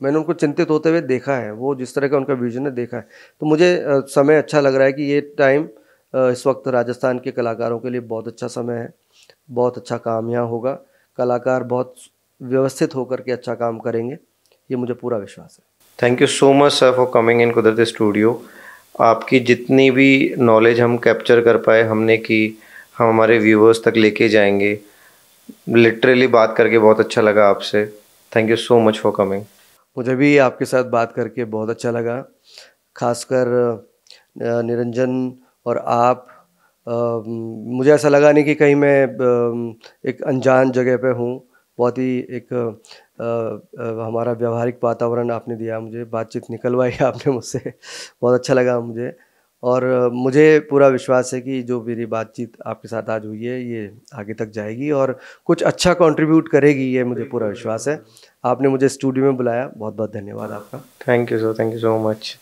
मैंने उनको चिंतित होते हुए देखा है, वो जिस तरह का उनका विजन है देखा है। तो मुझे समय अच्छा लग रहा है कि ये टाइम इस वक्त राजस्थान के कलाकारों के लिए बहुत अच्छा समय है, बहुत अच्छा काम यहाँ होगा, कलाकार बहुत व्यवस्थित होकर के अच्छा काम करेंगे, ये मुझे पूरा विश्वास है। Thank you so much sir for coming in कुदरती स्टूडियो। आपकी जितनी भी नॉलेज हम कैप्चर कर पाए हमने की, हम हमारे व्यूवर्स तक लेके जाएंगे। लिटरली बात करके बहुत अच्छा लगा आपसे। Thank you so much for coming. मुझे भी आपके साथ बात करके बहुत अच्छा लगा, खासकर निरंजन और आप। मुझे ऐसा लगा नहीं कि कहीं मैं एक अनजान जगह पे हूँ। बहुत ही एक हमारा व्यवहारिक वातावरण आपने दिया, मुझे बातचीत निकलवाई आपने मुझसे, बहुत अच्छा लगा मुझे। और मुझे पूरा विश्वास है कि जो मेरी बातचीत आपके साथ आज हुई है ये आगे तक जाएगी और कुछ अच्छा कंट्रीब्यूट करेगी, ये मुझे पूरा विश्वास है। आपने मुझे स्टूडियो में बुलाया, बहुत बहुत धन्यवाद आपका। Thank you sir, thank you so much.